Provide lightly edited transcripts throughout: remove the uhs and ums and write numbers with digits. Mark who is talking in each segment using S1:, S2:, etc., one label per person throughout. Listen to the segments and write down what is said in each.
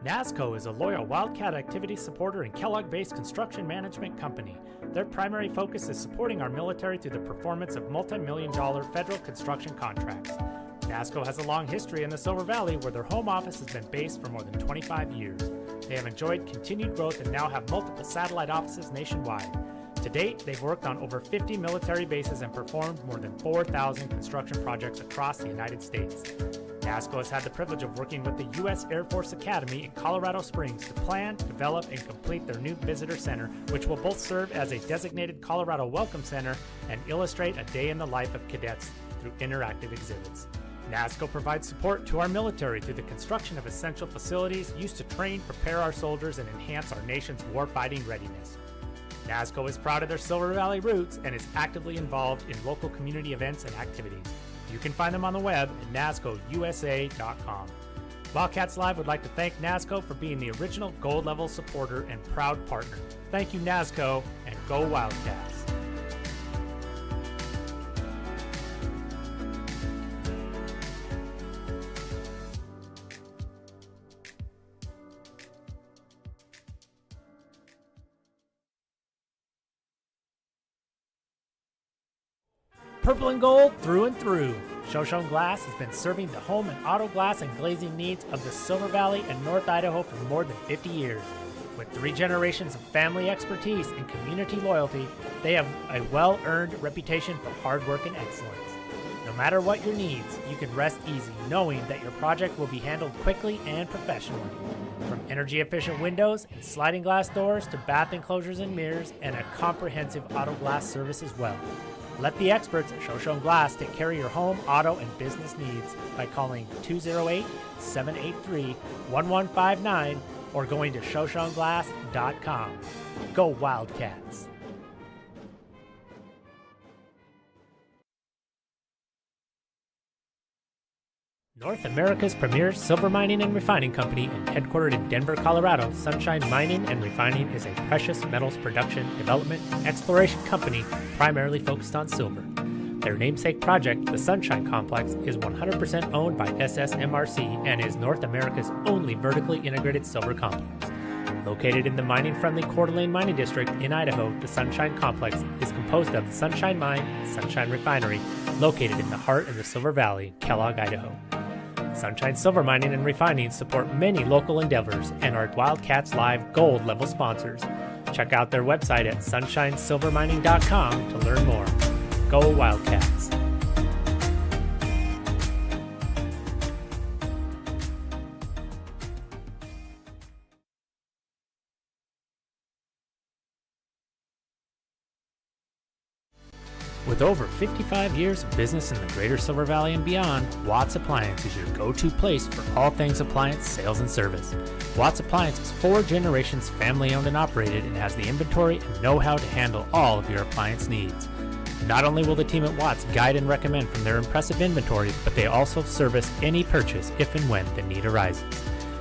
S1: NASCO is a loyal Wildcat activity supporter and Kellogg-based construction management company. Their primary focus is supporting our military through the performance of multi-million-dollar federal construction contracts. NASCO has a long history in the Silver Valley where their home office has been based for more than 25 years. They have enjoyed continued growth and now have multiple satellite offices nationwide. To date, they've worked on over 50 military bases and performed more than 4,000 construction projects across the United States. NASCO has had the privilege of working with the U.S. Air Force Academy in Colorado Springs to plan, develop, and complete their new visitor center, which will both serve as a designated Colorado Welcome Center and illustrate a day in the life of cadets through interactive exhibits. NASCO provides support to our military through the construction of essential facilities used to train, prepare our soldiers, and enhance our nation's warfighting readiness. NASCO is proud of their Silver Valley roots and is actively involved in local community events and activities. You can find them on the web at nascousa.com. Wildcats Live would like to thank NASCO for being the original gold level supporter and proud partner. Thank you, NASCO, and go Wildcats! Purple and gold through and through. Shoshone Glass has been serving the home and auto glass and glazing needs of the Silver Valley and North Idaho for more than 50 years. With 3 generations of family expertise and community loyalty, they have a well-earned reputation for hard work and excellence. No matter what your needs, you can rest easy knowing that your project will be handled quickly and professionally. From energy-efficient windows and sliding glass doors to bath enclosures and mirrors and a comprehensive auto glass service as well. Let the experts at Shoshone Glass take care of your home, auto, and business needs by calling 208-783-1159 or going to shoshoneglass.com. Go Wildcats! North America's premier silver mining and refining company and headquartered in Denver, Colorado, Sunshine Mining and Refining is a precious metals production, development, and exploration company primarily focused on silver. Their namesake project, the Sunshine Complex, is 100% owned by SSMRC and is North America's only vertically integrated silver complex. Located in the mining-friendly Coeur d'Alene Mining District in Idaho, the Sunshine Complex is composed of the Sunshine Mine and Sunshine Refinery, located in the heart of the Silver Valley, Kellogg, Idaho. Sunshine Silver Mining and Refining support many local endeavors and are Wildcats Live Gold level sponsors. Check out their website at sunshinesilvermining.com to learn more. Go Wildcats! With over 55 years of business in the greater Silver Valley and beyond, Watts Appliance is your go-to place for all things appliance sales and service. Watts Appliance is 4 generations family-owned and operated and has the inventory and know-how to handle all of your appliance needs. Not only will the team at Watts guide and recommend from their impressive inventory, but they also service any purchase if and when the need arises.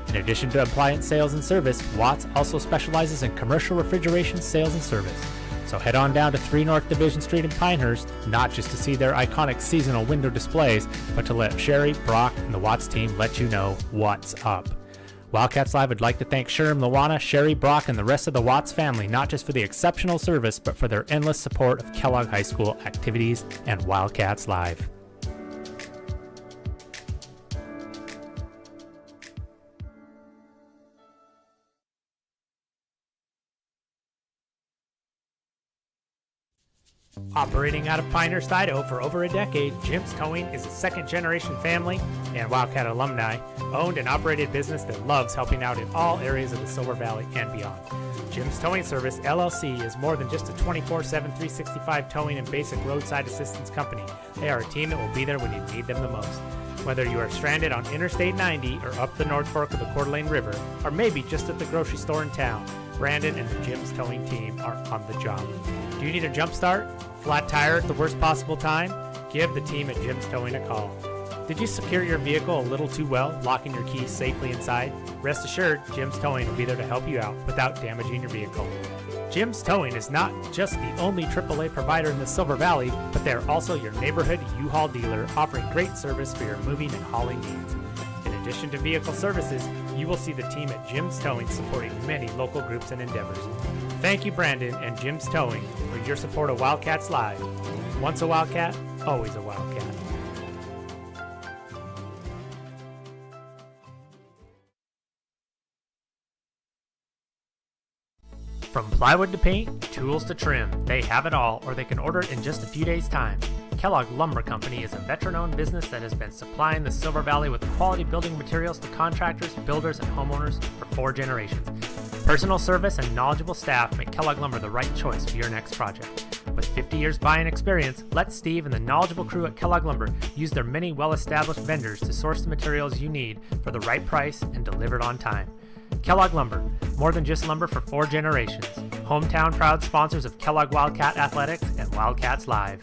S1: In addition to appliance sales and service, Watts also specializes in commercial refrigeration sales and service. So head on down to 3 North Division Street in Pinehurst, not just to see their iconic seasonal window displays, but to let Sherry, Brock, and the Watts team let you know what's up. Wildcats Live would like to thank Sherm Lawana, Sherry, Brock, and the rest of the Watts family, not just for the exceptional service, but for their endless support of Kellogg High School activities and Wildcats Live. Operating out of Pinehurst, Idaho for over a decade, Jim's Towing is a second-generation family and Wildcat alumni owned and operated business that loves helping out in all areas of the Silver Valley and beyond. Jim's Towing Service, LLC, is more than just a 24/7, 365 towing and basic roadside assistance company. They are a team that will be there when you need them the most. Whether you are stranded on Interstate 90 or up the North Fork of the Coeur d'Alene River, or maybe just at the grocery store in town, Brandon and the Jim's Towing team are on the job. Do you need a jump start? Flat tire at the worst possible time? Give the team at Jim's Towing a call. Did you secure your vehicle a little too well, locking your keys safely inside? Rest assured, Jim's Towing will be there to help you out without damaging your vehicle. Jim's Towing is not just the only AAA provider in the Silver Valley, but they're also your neighborhood U-Haul dealer, offering great service for your moving and hauling needs. In addition to vehicle services, you will see the team at Jim's Towing supporting many local groups and endeavors. Thank you, Brandon and Jim's Towing, for your support of Wildcats Live. Once a Wildcat, always a Wildcat. From plywood to paint, tools to trim, they have it all, or they can order it in just a few days' time. Kellogg Lumber Company is a veteran-owned business that has been supplying the Silver Valley with quality building materials to contractors, builders, and homeowners for 4 generations. Personal service and knowledgeable staff make Kellogg Lumber the right choice for your next project. With 50 years buying experience, let Steve and the knowledgeable crew at Kellogg Lumber use their many well-established vendors to source the materials you need for the right price and delivered on time. Kellogg Lumber, more than just lumber for 4 generations. Hometown proud sponsors of Kellogg Wildcat Athletics and Wildcats Live.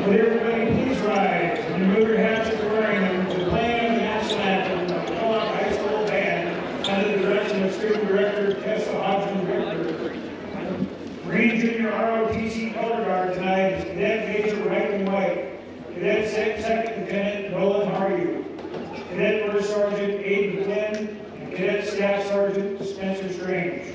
S2: Would everybody please rise and remove your hats if you're wearing them to the playing of the national anthem of the Kellogg High School Band under the direction of Student Director Tessa Hodgson-Richter. Marine Junior ROTC color guard tonight is Cadet Major Rankin White, Cadet Second Lieutenant Nolan Hardy, Cadet First Sergeant Aiden Flynn, and Cadet Staff Sergeant Spencer Strange.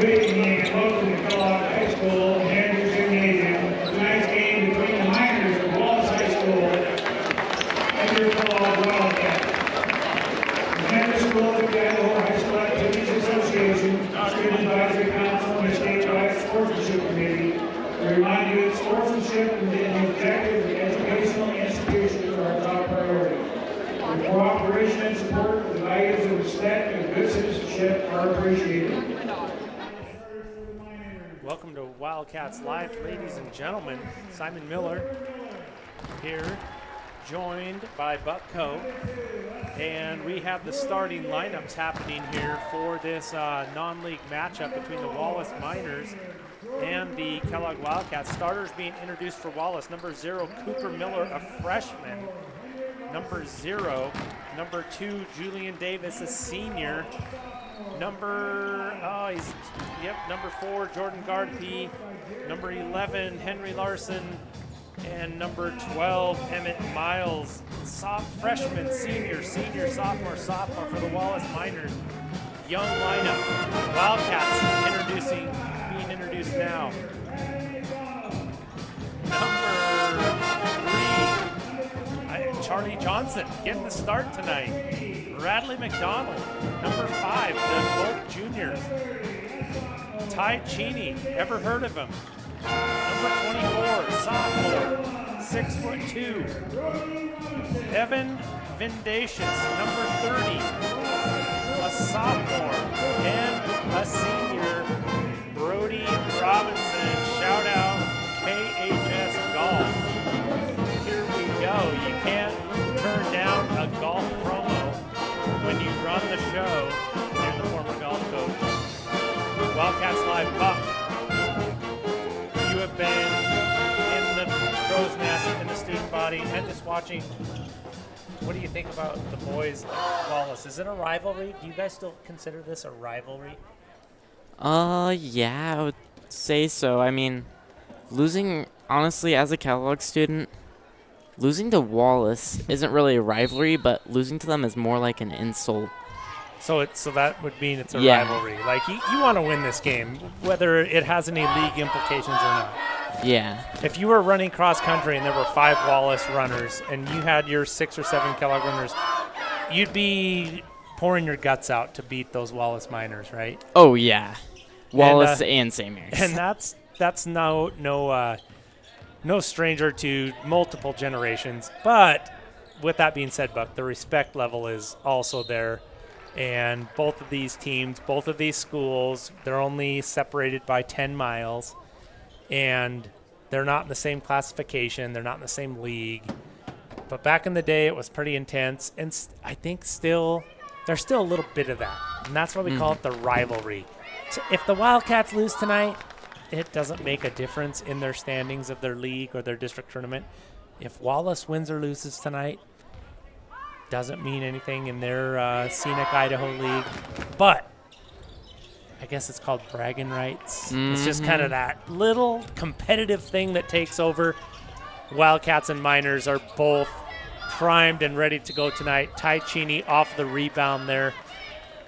S2: Good evening and welcome to Kellogg High School and Andrews Gymnasium. Tonight's game between the Miners of Wallace High School and your Kellogg Wildcats. The Member Schools of the Idaho High School Activities Association, Student Advisory Council, and the Statewide Sportsmanship Committee. We remind you that sportsmanship and the objectives of educational institutions are our top priority. Your cooperation and support of the values of respect and good citizenship are appreciated.
S1: Welcome to Wildcats Live, ladies and gentlemen. Simon Miller here, joined by Buck Coe. And we have the starting lineups happening here for this non-league matchup between the Wallace Miners and the Kellogg Wildcats. Starters being introduced for Wallace. Number 0, Cooper Miller, a freshman. Number 0, number 2, Julian Davis, a senior. Number 4, Jordan Gardpi. Number 11, Henry Larson. And number 12, Emmett Miles. Freshman, senior, sophomore for the Wallace Miners. Young lineup. Wildcats being introduced now. Number 3, Charlie Johnson getting the start tonight. Radley McDonald. Number 5, both juniors. Ty Cheney, ever heard of him? Number 24, sophomore, 6'2". Evan Vindatius, number 30, a sophomore and a senior. Brody Robinson, shout out KHS Golf. Here we go. You can't turn down a golf promo when you run the show. Here's the former golf coach. Wildcats Live, Buck. You have been in the crow's nest, in the student body, and just watching. What do you think about the boys at Wallace? Is it a rivalry? Do you guys still consider this a rivalry?
S3: Yeah, I would say so. I mean, honestly, as a Kellogg student, losing to Wallace isn't really a rivalry, but losing to them is more like an insult.
S1: So that would mean it's a rivalry. Like, you want to win this game, whether it has any league implications or not.
S3: Yeah.
S1: If you were running cross country and there were 5 Wallace runners and you had your 6 or 7 Kellogg runners, you'd be pouring your guts out to beat those Wallace Miners, right?
S3: Oh yeah, Wallace and St. Mary's.
S1: And that's no stranger to multiple generations. But with that being said, Buck, the respect level is also there. And both of these teams, both of these schools, they're only separated by 10 miles. And they're not in the same classification. They're not in the same league. But back in the day, it was pretty intense. And I think there's still a little bit of that. And that's why we call it the rivalry. So if the Wildcats lose tonight, it doesn't make a difference in their standings of their league or their district tournament. If Wallace wins or loses tonight, doesn't mean anything in their scenic Idaho league. But I guess it's called bragging rights. It's just kind of that little competitive thing that takes over. Wildcats and Miners are both primed and ready to go tonight. Ty Cheney off the rebound there.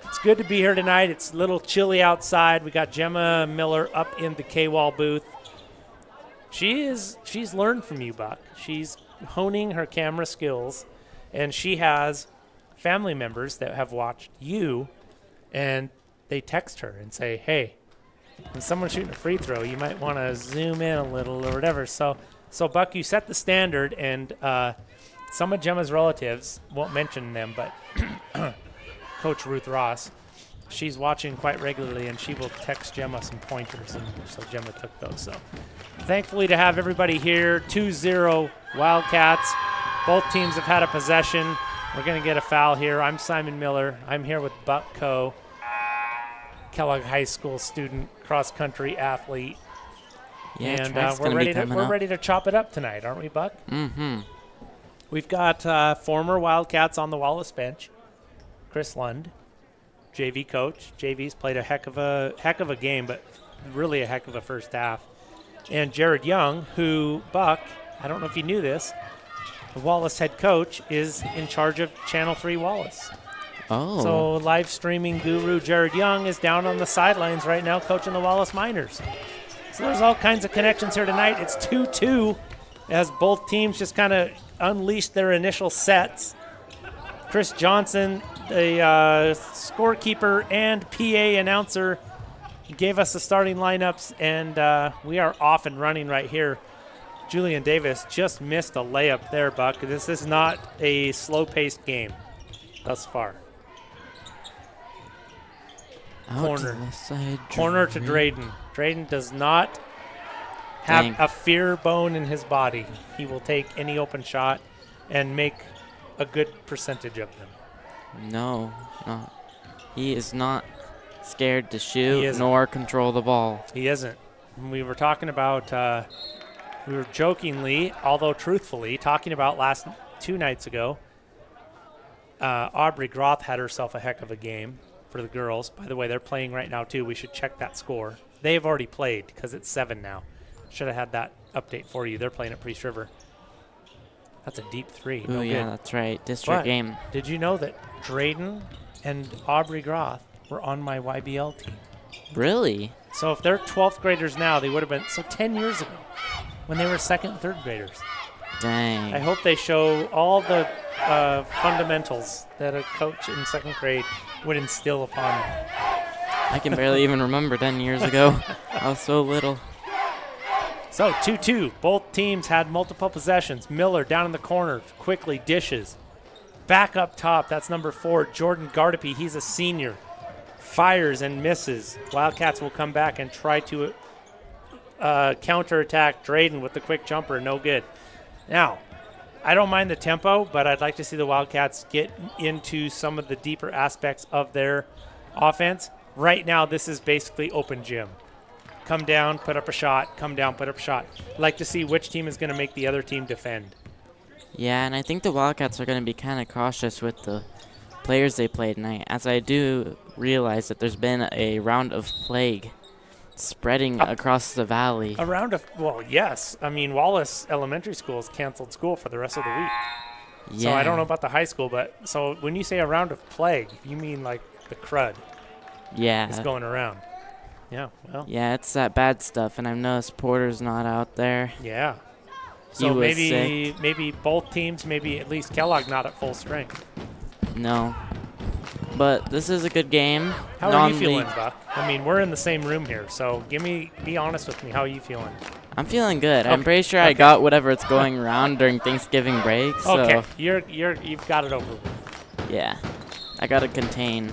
S1: It's good to be here tonight. It's a little chilly outside. We got Gemma Miller up in the K-Wall booth. She's learned from you, Buck. She's honing her camera skills, and she has family members that have watched you, and they text her and say, hey, when someone's shooting a free throw, you might want to zoom in a little or whatever. So Buck, you set the standard, and some of Gemma's relatives, won't mention them, but Coach Ruth Ross, she's watching quite regularly, and she will text Gemma some pointers, and so Gemma took those. So thankfully to have everybody here, 2-0 Wildcats. Both teams have had a possession. We're going to get a foul here. I'm Simon Miller. I'm here with Buck Coe, Kellogg High School student, cross-country athlete.
S3: Yeah,
S1: and we're ready to chop it up tonight, aren't we, Buck?
S3: Mm-hmm.
S1: We've got former Wildcats on the Wallace bench. Chris Lund, JV coach. JV's played a heck of a game, but really a heck of a first half. And Jared Young, who, Buck, I don't know if you knew this, the Wallace head coach is in charge of Channel 3 Wallace.
S3: Oh.
S1: So live streaming guru Jared Young is down on the sidelines right now coaching the Wallace Miners. So there's all kinds of connections here tonight. It's 2-2 as both teams just kind of unleashed their initial sets. Chris Johnson, the scorekeeper and PA announcer, gave us the starting lineups, and we are off and running right here. Julian Davis just missed a layup there, Buck. This is not a slow-paced game thus far. Corner to Drayden. Drayden does not have a fear bone in his body. He will take any open shot and make a good percentage of them.
S3: No. He is not scared to shoot nor control the ball.
S1: He isn't. We were talking about, we were jokingly, although truthfully, talking about 2 nights ago. Aubrey Groth had herself a heck of a game for the girls. By the way, they're playing right now, too. We should check that score. They've already played because it's 7 now. Should have had that update for you. They're playing at Priest River. That's a deep 3.
S3: Oh, yeah, that's right. District game.
S1: Did you know that Drayden and Aubrey Groth were on my YBL team?
S3: Really?
S1: So if they're 12th graders now, they would have been 10 years ago when they were 2nd and 3rd graders.
S3: Dang.
S1: I hope they show all the fundamentals that a coach in 2nd grade would instill upon them.
S3: I can barely even remember 10 years ago. I was so little.
S1: So 2-2. Both teams had multiple possessions. Miller down in the corner, quickly dishes. Back up top, that's number 4, Jordan Gardepy. He's a senior. Fires and misses. Wildcats will come back and try to counterattack Drayden with the quick jumper. No good. Now, I don't mind the tempo, but I'd like to see the Wildcats get into some of the deeper aspects of their offense. Right now, this is basically open gym. Come down, put up a shot. Come down, put up a shot. I'd like to see which team is going to make the other team defend.
S3: Yeah, and I think the Wildcats are going to be kind of cautious with the players they played tonight, as I do realize that there's been a round of plague spreading across the valley.
S1: A round of, well, yes. I mean, Wallace Elementary School has canceled school for the rest of the week.
S3: Yeah.
S1: So I don't know about the high school, but so when you say a round of plague, you mean like the crud is going around. Yeah, well.
S3: Yeah, it's that bad stuff, and I've noticed Porter's not out there.
S1: Yeah. So maybe both teams, maybe at least Kellogg not at full strength.
S3: No. But this is a good game.
S1: How are you feeling, Buck? I mean, we're in the same room here, so be honest with me. How are you feeling?
S3: I'm feeling good. Okay. I'm pretty sure I got whatever's going around during Thanksgiving break. So
S1: okay, you've got it over with.
S3: Yeah, I gotta contain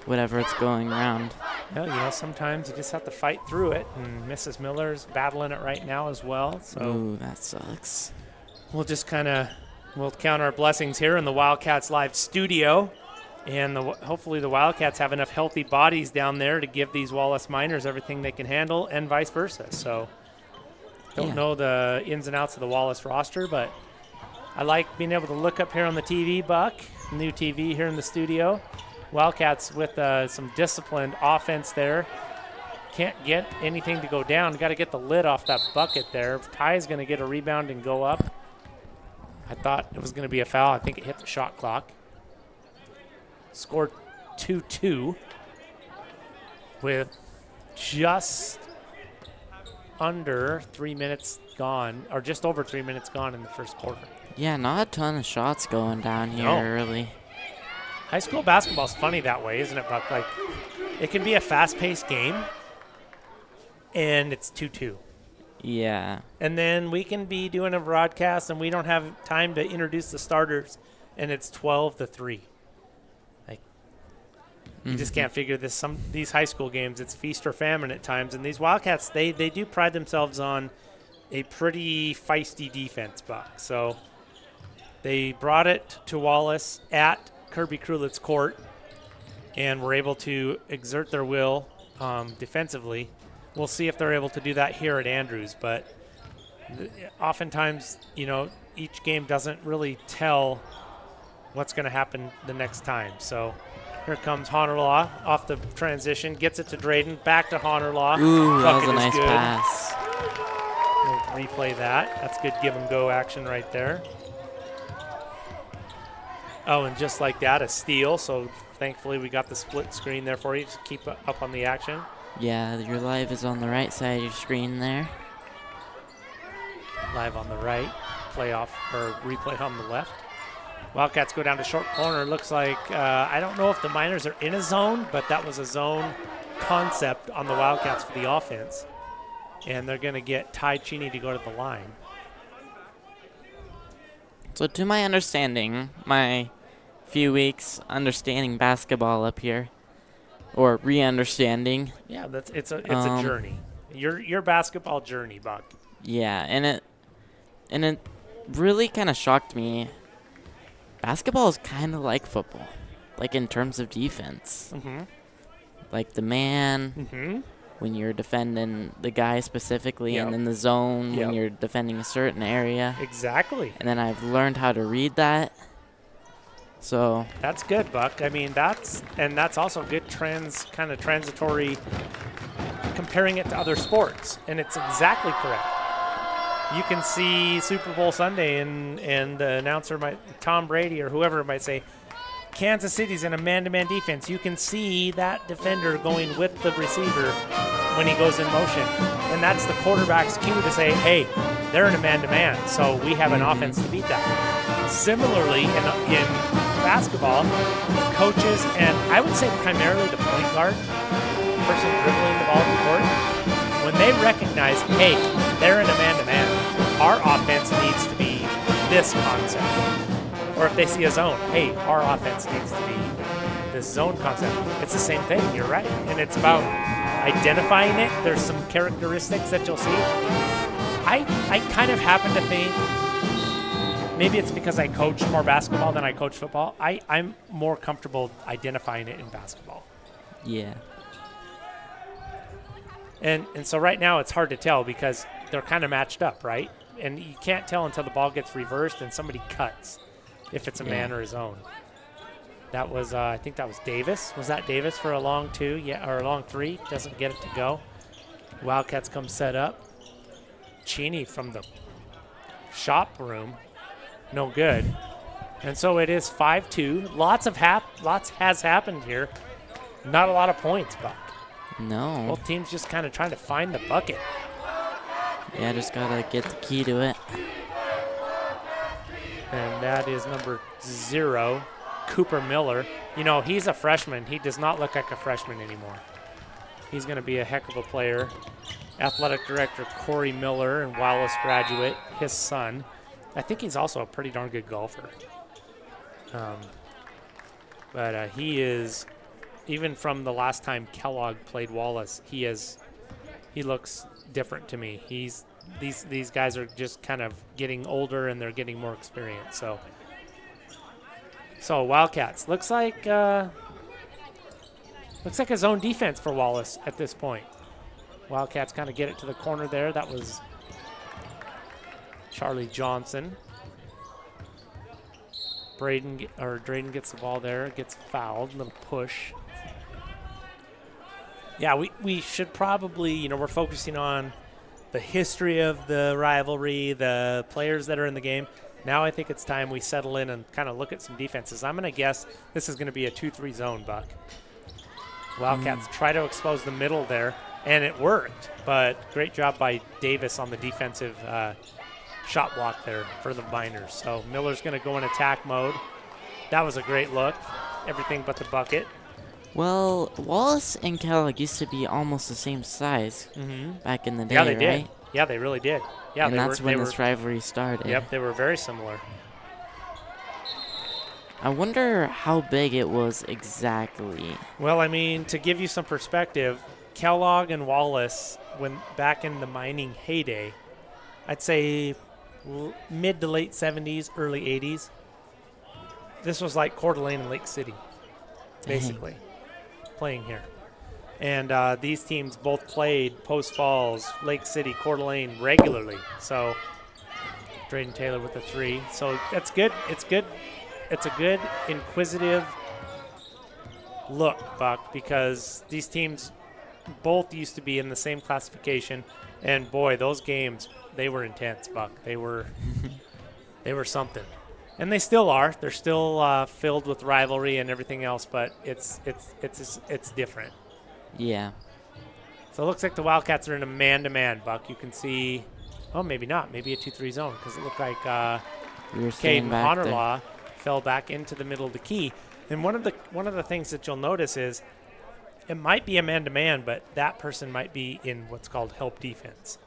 S3: whatever's going around.
S1: Well, sometimes you just have to fight through it, and Mrs. Miller's battling it right now as well. So
S3: ooh, that sucks.
S1: We'll just we'll count our blessings here in the Wildcats Live studio. And hopefully the Wildcats have enough healthy bodies down there to give these Wallace Miners everything they can handle and vice versa. So don't know the ins and outs of the Wallace roster, but I like being able to look up here on the TV, Buck. New TV here in the studio. Wildcats with some disciplined offense there. Can't get anything to go down. Got to get the lid off that bucket there. Ty is going to get a rebound and go up. I thought it was going to be a foul. I think it hit the shot clock. Scored 2-2 with just under 3 minutes gone, or just over 3 minutes gone in the first quarter.
S3: Yeah, not a ton of shots going down here early.
S1: High school basketball's funny that way, isn't it, Buck? Like, it can be a fast-paced game, and it's 2-2.
S3: Yeah.
S1: And then we can be doing a broadcast, and we don't have time to introduce the starters, and it's 12-3. You just can't figure this. These high school games, it's feast or famine at times. And these Wildcats, they do pride themselves on a pretty feisty defense, Buck. So they brought it to Wallace at Kirby Krulitz Court and were able to exert their will defensively. We'll see if they're able to do that here at Andrews. But oftentimes, each game doesn't really tell what's going to happen the next time. So here comes Honorlaw off the transition, gets it to Drayden, back to Honorlaw.
S3: Ooh, that was a nice pass.
S1: We'll replay that. That's good give-and-go action right there. Oh, and just like that, a steal. So thankfully we got the split screen there for you to keep up on the action.
S3: Yeah, your live is on the right side of your screen there.
S1: Live on the right, replay on the left. Wildcats go down to short corner. Looks like, I don't know if the Miners are in a zone, but that was a zone concept on the Wildcats for the offense. And they're going to get Ty Cheney to go to the line.
S3: So to my understanding, my few weeks understanding basketball up here, or re-understanding.
S1: Yeah, it's a journey. Your basketball journey, Buck.
S3: Yeah, and it really kind of shocked me. Basketball is kind of like football, like in terms of defense.
S1: Mm-hmm.
S3: Like the man.
S1: Mm-hmm.
S3: when you're defending the guy specifically,
S1: Yep.
S3: and in the zone
S1: Yep.
S3: when you're defending a certain area.
S1: Exactly.
S3: And then I've learned how to read that. So
S1: That's good, Buck. I mean, that's also good kind of transitory comparing it to other sports, and it's exactly correct. You can see Super Bowl Sunday, and the announcer Tom Brady or whoever might say, Kansas City's in a man-to-man defense. You can see that defender going with the receiver when he goes in motion, and that's the quarterback's cue to say, hey, they're in a man-to-man, so we have an offense to beat that. Similarly, in basketball, coaches, and I would say primarily the point guard, the person dribbling the ball to the court, when they recognize, hey, they're in a man-to-man, our offense needs to be this concept. Or if they see a zone, hey, our offense needs to be this zone concept. It's the same thing, you're right. And it's about identifying it. There's some characteristics that you'll see. I kind of happen to think, maybe it's because I coach more basketball than I coach football, I'm more comfortable identifying it in basketball.
S3: yeah.
S1: And so right now it's hard to tell because they're kind of matched up, right? And you can't tell until the ball gets reversed and somebody cuts, if it's a man or a zone. That was, I think that was Davis. Was that Davis for a long 2? Yeah, or a long 3? Doesn't get it to go. Wildcats come set up. Cheney from the shop room. No good. And so it is 5-2. Lots has happened here. Not a lot of points, Buck.
S3: No.
S1: Both teams just kind of trying to find the bucket.
S3: Yeah, just gotta get the key to it.
S1: And that is number 0, Cooper Miller. You know, he's a freshman. He does not look like a freshman anymore. He's going to be a heck of a player. Athletic director Corey Miller, and Wallace graduate, his son. I think he's also a pretty darn good golfer. But he is, even from the last time Kellogg played Wallace, he looks different to me. These guys are just kind of getting older and they're getting more experience. So Wildcats looks like a zone defense for Wallace at this point. Wildcats kind of get it to the corner there. That was Charlie Johnson. Drayden gets the ball there, gets fouled, little push. Yeah, we should probably, we're focusing on the history of the rivalry, the players that are in the game. Now I think it's time we settle in and kind of look at some defenses. I'm going to guess this is going to be a 2-3 zone, Buck. Wildcats try to expose the middle there, and it worked. But great job by Davis on the defensive shot block there for the Miners. So Miller's going to go in attack mode. That was a great look. Everything but the bucket.
S3: Well, Wallace and Kellogg used to be almost the same size back in the day,
S1: Yeah, they
S3: right?
S1: did. Yeah, they really did. Yeah,
S3: and that's when this rivalry started.
S1: Yep, they were very similar.
S3: I wonder how big it was exactly.
S1: Well, I mean, to give you some perspective, Kellogg and Wallace, when back in the mining heyday, I'd say mid to late 70s, early 80s. This was like Coeur d'Alene and Lake City, basically, playing here. And these teams both played Post Falls, Lake City, Coeur d'Alene regularly. So Drayden Taylor with the 3. So that's good. It's good. It's a good inquisitive look, Buck, because these teams both used to be in the same classification. And, boy, those games, they were intense, Buck. They were they were something. And they still are. They're still filled with rivalry and everything else, but it's different.
S3: Yeah.
S1: So it looks like the Wildcats are in a man-to-man, Buck. You can see, oh, maybe not. Maybe a 2-3 zone because it looked like Caden Honorlaw fell back into the middle of the key. And one of the things that you'll notice is it might be a man-to-man, but that person might be in what's called help defense.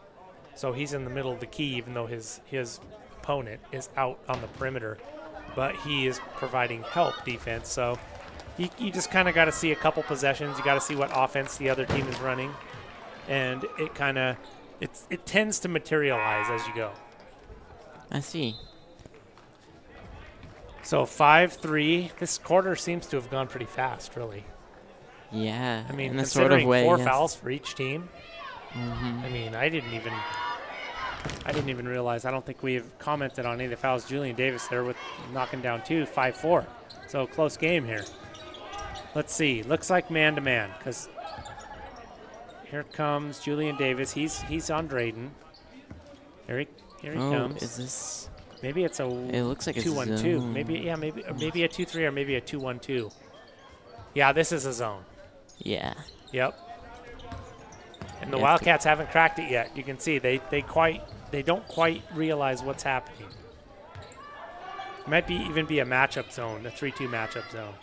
S1: So he's in the middle of the key even though his opponent is out on the perimeter, but he is providing help defense. So you just kind of got to see a couple possessions. You got to see what offense the other team is running, and it tends to materialize as you go.
S3: I see.
S1: So 5-3. This quarter seems to have gone pretty fast, really.
S3: Yeah.
S1: I mean,
S3: in a sort
S1: considering
S3: of way,
S1: 4
S3: yes.
S1: fouls for each team.
S3: Mm-hmm.
S1: I mean, I didn't even realize. I don't think we have commented on any of the fouls. Julian Davis there with knocking down 2, 5-4. So close game here. Let's see. Looks like man-to-man because here comes Julian Davis. He's on Drayden. Here he comes.
S3: Is this?
S1: Maybe it's a
S3: It looks like
S1: 2-1-2.
S3: a zone.
S1: Maybe a 2-3 or maybe a 2-1-2. Yeah, this is a zone.
S3: Yeah.
S1: Yep. And the
S3: Yeah,
S1: Wildcats haven't cracked it yet. You can see they don't quite realize what's happening. It might even be a matchup zone, a 3-2 matchup zone.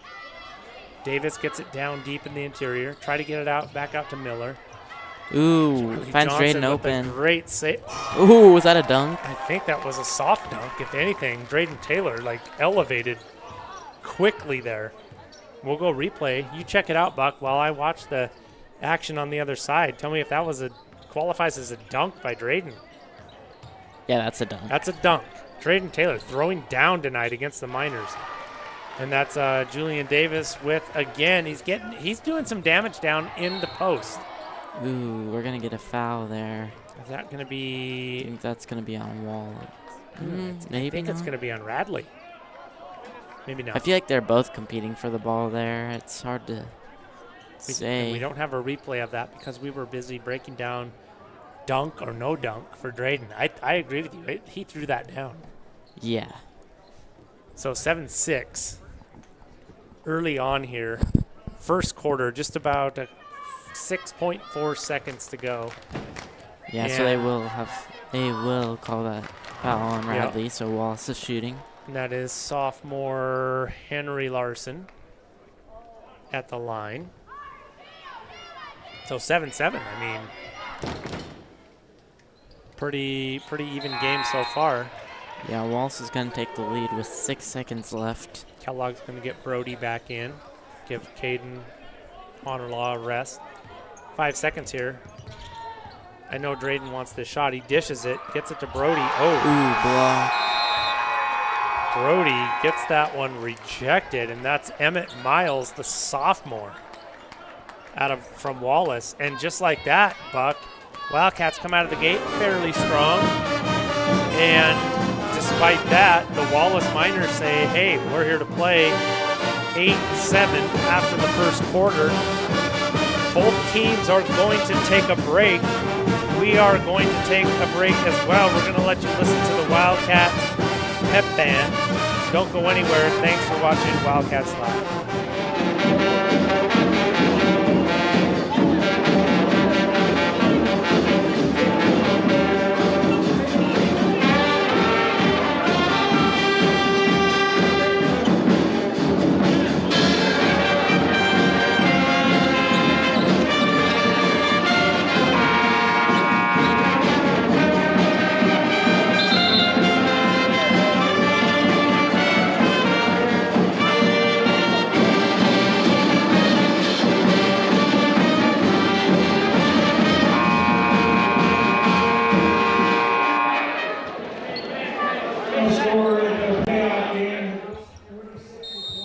S1: Davis gets it down deep in the interior. Try to get it back out to Miller.
S3: Ooh, finds
S1: Johnson
S3: Drayden
S1: with a
S3: open.
S1: great save.
S3: Ooh, was that a dunk?
S1: I think that was a soft dunk. If anything, Drayden Taylor elevated quickly there. We'll go replay. You check it out, Buck, while I watch the action on the other side. Tell me if that qualifies as a dunk by Drayden.
S3: Yeah, that's a dunk.
S1: That's a dunk. Drayden Taylor throwing down tonight against the Miners. And that's Julian Davis with, again, he's doing some damage down in the post.
S3: Ooh, we're going to get a foul there.
S1: Is that going to
S3: I
S1: be?
S3: think that's going to be on Wallace.
S1: I think it's going to be on Radley. Maybe not.
S3: I feel like they're both competing for the ball there. It's hard to say.
S1: We don't have a replay of that because we were busy breaking down dunk or no dunk for Drayden. I agree with you. He threw that down.
S3: Yeah.
S1: So 7-6 early on here. First quarter, just about 6.4 seconds to go.
S3: Yeah, so they will call that foul on Radley, so Wallace is shooting.
S1: And that is sophomore Henry Larson at the line. So 7-7, I mean, pretty even game so far.
S3: Yeah, Wallace is going to take the lead with 6 seconds left.
S1: Kellogg's going to get Brody back in, give Caden Honor-Law a rest. 5 seconds here. I know Drayden wants this shot. He dishes it, gets it to Brody. Oh.
S3: Ooh, block.
S1: Brody gets that one rejected, and that's Emmett Miles, the sophomore, from Wallace. And just like that, Buck, Wildcats come out of the gate fairly strong. And despite that, the Wallace Miners say, hey, we're here to play. 8-7 after the first quarter. Both teams are going to take a break. We are going to take a break as well. We're going to let you listen to the Wildcat pep band. Don't go anywhere. Thanks for watching Wildcats Live.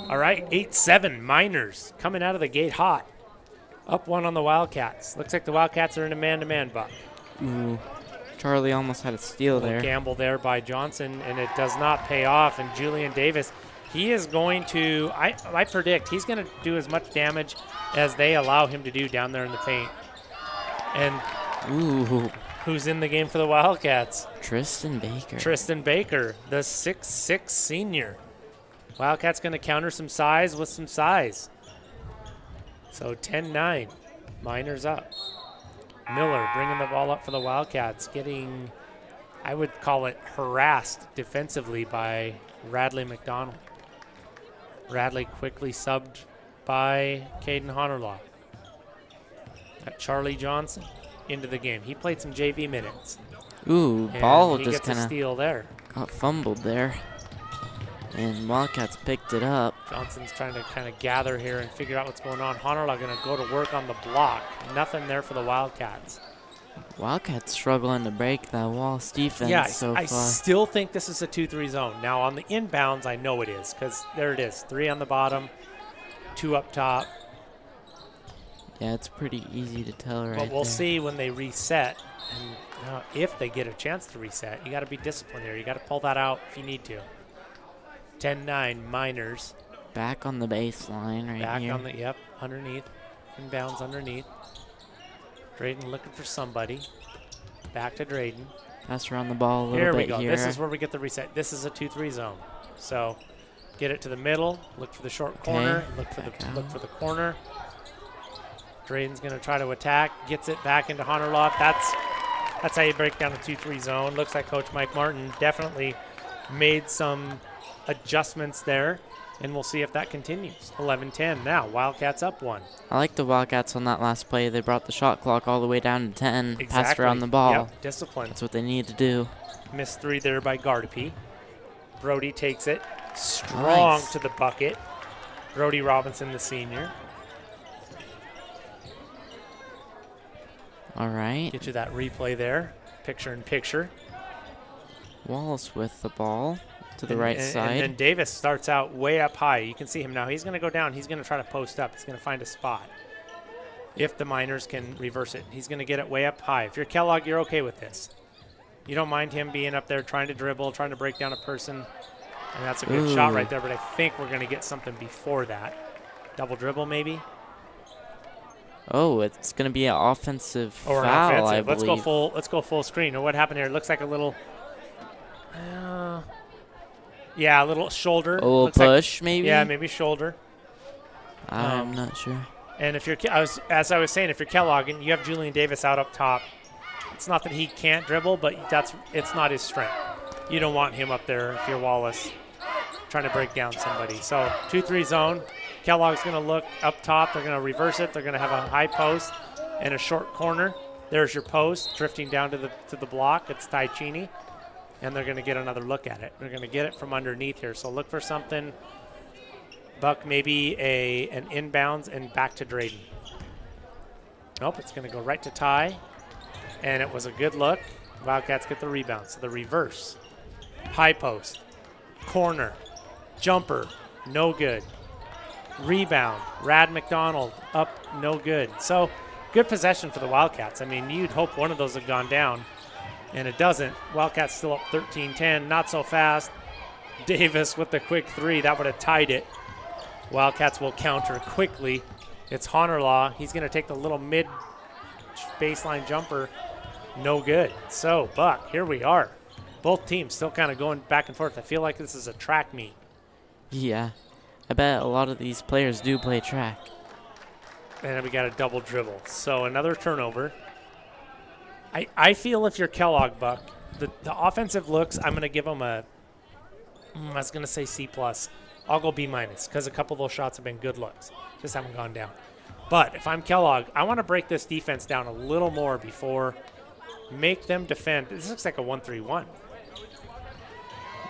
S1: All right, 8-7 Miners coming out of the gate hot. Up 1 on the Wildcats. Looks like the Wildcats are in a man-to-man, Buck.
S3: Ooh, Charlie almost had a steal there.
S1: Gamble there by Johnson, and it does not pay off. And Julian Davis, he is going to, I predict, he's going to do as much damage as they allow him to do down there in the paint. And
S3: Ooh,
S1: who's in the game for the Wildcats?
S3: Tristan Baker.
S1: Tristan Baker, the 6'6" senior. Wildcats going to counter some size with some size. So 10-9, Miners up. Miller bringing the ball up for the Wildcats, getting, I would call it, harassed defensively by Radley McDonald. Radley quickly subbed by Caden Honor-Law. Got Charlie Johnson into the game. He played some JV minutes.
S3: Ooh,
S1: And
S3: ball
S1: he
S3: just
S1: gets a
S3: kind of
S1: steal there.
S3: got fumbled there. And Wildcats picked it up.
S1: Johnson's trying to kind of gather here and figure out what's going on. Honor-Law going to go to work on the block. Nothing there for the Wildcats.
S3: Wildcats struggling to break that Wallace defense so far.
S1: I still think this is a 2-3 zone. Now, on the inbounds, I know it is because there it is. 3 on the bottom, 2 up top.
S3: Yeah, it's pretty easy to tell right
S1: But we'll
S3: there.
S1: see when they reset, and if they get a chance to reset. You got to be disciplined here. You got to pull that out if you need to. 10-9 Miners.
S3: Back on the baseline right
S1: Back
S3: here.
S1: on the, yep, underneath. Inbounds underneath. Drayden looking for somebody. Back to Drayden.
S3: Pass around the ball a little
S1: Here
S3: bit
S1: we go.
S3: here.
S1: This is where we get the reset. This is a 2-3 zone. So get it to the middle. Look for the short corner. Look for the corner. Drayden's going to try to attack. Gets it back into Honderlock. That's how you break down a 2-3 zone. Looks like Coach Mike Martin definitely made some adjustments there, and we'll see if that continues. 11-10 now. Wildcats up 1.
S3: I like the Wildcats on that last play. They brought the shot clock all the way down to 10.
S1: Exactly.
S3: Passed around the ball.
S1: Yep, discipline.
S3: That's what they need to do.
S1: Missed 3 there by Gardapi. Brody takes it strong
S3: Nice.
S1: to the bucket. Brody Robinson, the senior.
S3: All right.
S1: Get you that replay there. Picture in picture.
S3: Wallace with the ball to the
S1: And-
S3: right
S1: and,
S3: side.
S1: And then Davis starts out way up high. You can see him now. He's going to go down. He's going to try to post up. He's going to find a spot. If the Miners can reverse it, he's going to get it way up high. If you're Kellogg, you're okay with this. You don't mind him being up there trying to dribble, trying to break down a person. And that's a good shot right there, but I think we're going to get something before that. Double dribble maybe?
S3: Oh, it's going to be an offensive
S1: Or an
S3: foul,
S1: offensive.
S3: I
S1: Let's
S3: believe.
S1: let's go full screen. Or what happened here? It looks like a little yeah, a little shoulder.
S3: A little
S1: Looks like-
S3: push, maybe?
S1: Yeah, maybe shoulder.
S3: I'm not sure.
S1: And if you're, as I was saying, if you're Kellogg and you have Julian Davis out up top, it's not that he can't dribble, but it's not his strength. You don't want him up there if you're Wallace trying to break down somebody. So 2-3 zone. Kellogg's going to look up top. They're going to reverse it. They're going to have a high post and a short corner. There's your post drifting down to the block. It's Taicini, and they're going to get another look at it. They're going to get it from underneath here. So look for something. Buck, maybe an inbounds and back to Drayden. Nope, it's going to go right to Ty, and it was a good look. Wildcats get the rebound. So the reverse. High post. Corner. Jumper. No good. Rebound. Rad McDonald up. No good. So good possession for the Wildcats. I mean, you'd hope one of those had gone down, and it doesn't. Wildcats still up 13-10. Not so fast. Davis with the quick 3. That would have tied it. Wildcats will counter quickly. It's Honorlaw. He's going to take the little mid baseline jumper. No good. So, Buck, here we are. Both teams still kind of going back and forth. I feel like this is a track meet.
S3: Yeah. I bet a lot of these players do play track.
S1: And then we got a double dribble. So another turnover. I feel if you're Kellogg, Buck, the offensive looks, I'm going to give them I was going to say C+. I'll go B- because a couple of those shots have been good looks. Just haven't gone down. But if I'm Kellogg, I want to break this defense down a little more before make them defend. This looks like a 1-3-1.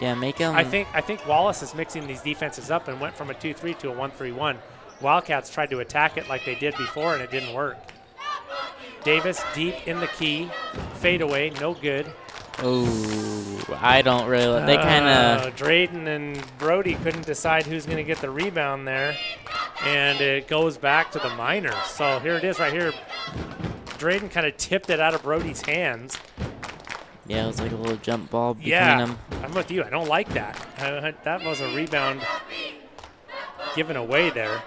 S3: Yeah, make them.
S1: I think Wallace is mixing these defenses up and went from a 2-3 to a 1-3-1. Wildcats tried to attack it like they did before, and it didn't work. Davis deep in the key. Fade away, no good.
S3: Oh, I don't really. They kind of.
S1: Drayden and Brody couldn't decide who's going to get the rebound there, and it goes back to the Miners. So here it is right here. Drayden kind of tipped it out of Brody's hands.
S3: Yeah, it was like a little jump ball between
S1: Yeah,
S3: them.
S1: I'm with you. I don't like that. That was a rebound given away there.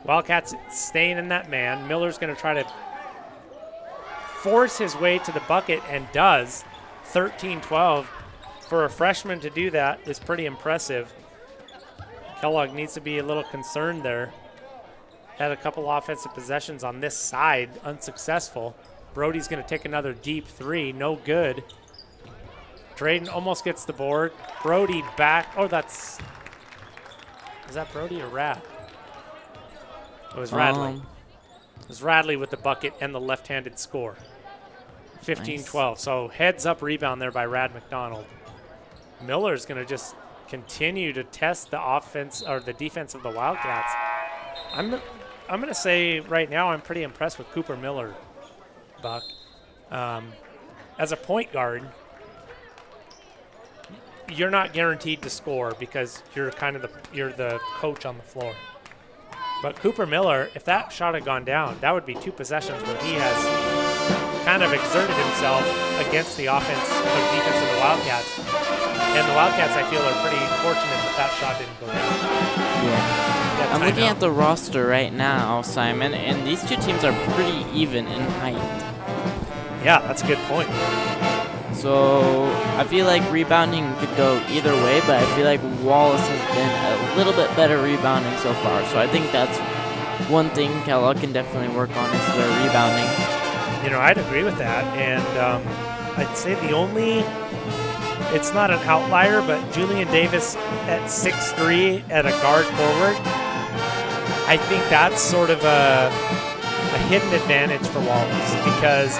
S1: Wildcats staying in that man. Miller's going to try to force his way to the bucket and does. 13-12. For a freshman to do that is pretty impressive. Kellogg needs to be a little concerned there. Had a couple offensive possessions on this side, unsuccessful. Brody's going to take another deep 3, no good. Drayden almost gets the board. Brody back. Oh, is that Brody or Rad? It was Radley. It was Radley with the bucket and the left-handed score. 15-12. Nice. So heads up rebound there by Rad McDonald. Miller's going to just continue to test the offense or the defense of the Wildcats. I'm going to say right now I'm pretty impressed with Cooper Miller, Buck. As a point guard, you're not guaranteed to score because you're the coach on the floor. But Cooper Miller, if that shot had gone down, that would be 2 possessions where he has kind of exerted himself against the offense or defense of the Wildcats. And the Wildcats, I feel, are pretty fortunate that shot didn't go down.
S3: Yeah. I'm looking at the roster right now, Simon, and these two teams are pretty even in height.
S1: Yeah, that's a good point.
S3: So I feel like rebounding could go either way, but I feel like Wallace has been a little bit better rebounding so far. So I think that's one thing Kellogg can definitely work on is their rebounding.
S1: You know, I'd agree with that. And I'd say it's not an outlier, but Julian Davis at 6'3" at a guard forward, I think that's sort of a hidden advantage for Wallace because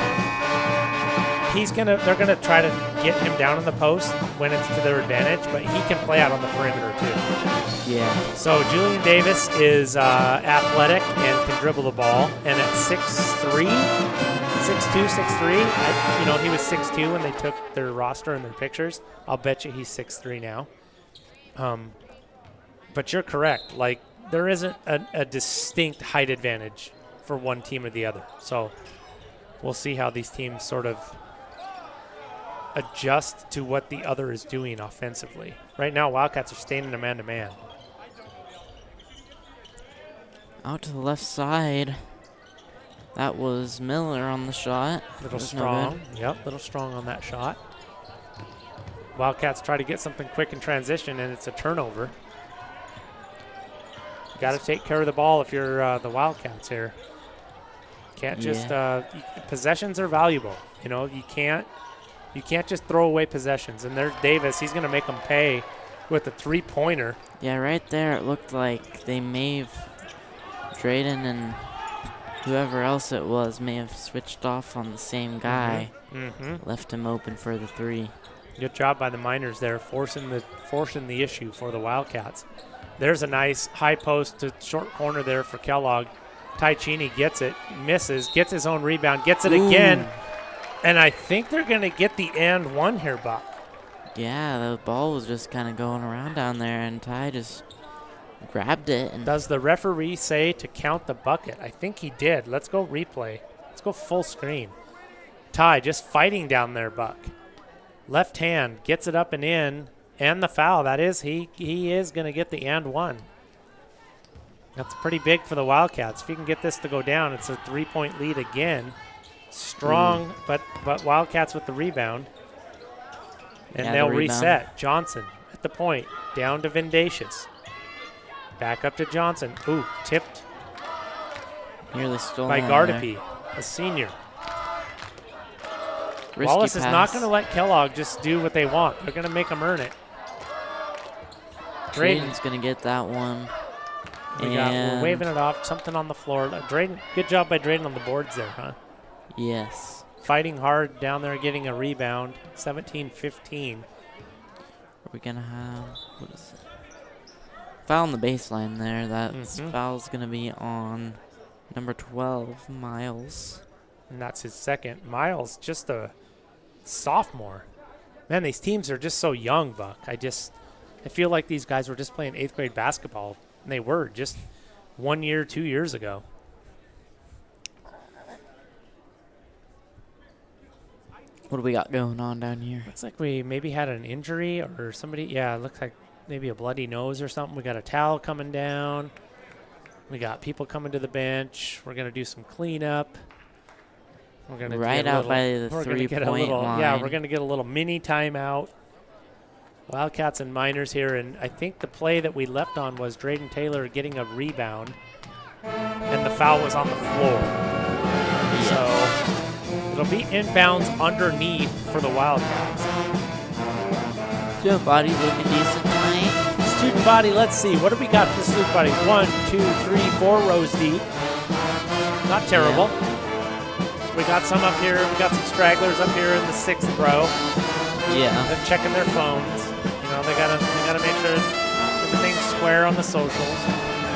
S1: they're gonna try to get him down in the post when it's to their advantage, but he can play out on the perimeter too.
S3: Yeah.
S1: So Julian Davis is athletic and can dribble the ball, and at 6'3", 6'2", 6'3", he was 6'2" when they took their roster and their pictures. I'll bet you he's 6'3" now. But you're correct. Like, there isn't a distinct height advantage for one team or the other. So we'll see how these teams sort of adjust to what the other is doing offensively. Right now, Wildcats are staying in a man-to-man.
S3: Out to the left side. That was Miller on the shot.
S1: Little strong. Yep, little strong on that shot. Wildcats try to get something quick in transition, and it's a turnover. Got to take care of the ball if you're the Wildcats here. Can't just possessions are valuable. You can't just throw away possessions. And there's Davis. He's going to make them pay with a 3-pointer.
S3: Yeah, right there it looked like they may have Drayden and whoever else it was may have switched off on the same guy. Left him open for the 3.
S1: Good job by the Miners there, forcing the issue for the Wildcats. There's a nice high post to short corner there for Kellogg. Ty Cheney gets it, misses, gets his own rebound, gets it again. And I think they're going to get the and one here, Buck.
S3: Yeah, the ball was just kind of going around down there, and Ty just grabbed it. And
S1: does the referee say to count the bucket? I think he did. Let's go replay. Let's go full screen. Ty just fighting down there, Buck. Left hand, gets it up and in, and the foul. That is, he is going to get the and one. That's pretty big for the Wildcats. If you can get this to go down, it's a 3-point lead again. Strong, but Wildcats with the rebound. And they'll reset. Johnson at the point, down to Vindacious. Back up to Johnson. Ooh, tipped.
S3: Nearly stolen
S1: by Gardapi, a senior. Wallace is not going to let Kellogg just do what they want. They're going to make them earn it.
S3: Drayden's going to get that one.
S1: We're waving it off. Something on the floor. Drayden, good job by Drayden on the boards there, huh?
S3: Yes.
S1: Fighting hard down there, getting a rebound. 17-15.
S3: Are we going to have, what is it? Foul on the baseline there. That foul's going to be on number 12, Miles.
S1: And that's his second. Miles, just a sophomore. Man, these teams are just so young, Buck. I feel like these guys were just playing 8th grade basketball, and they were just 1 year, 2 years ago.
S3: What do we got going on down here?
S1: Looks like we maybe had an injury or somebody. Yeah, it looks like maybe a bloody nose or something. We got a towel coming down. We got people coming to the bench. We're going to do some cleanup. We're going to
S3: right out by the 3-point line.
S1: Yeah, we're going to get a little mini timeout. Wildcats and Miners here, and I think the play that we left on was Drayden Taylor getting a rebound, and the foul was on the floor. Yes. So it'll be inbounds underneath for the Wildcats.
S3: Student body looking decent tonight.
S1: Student body, let's see. What do we got for the student body? 1, 2, 3, 4 rows deep. Not terrible. Yeah. We got some up here. We got some stragglers up here in the 6th row.
S3: Yeah.
S1: They're checking their phones. They gotta make sure everything's square on the socials.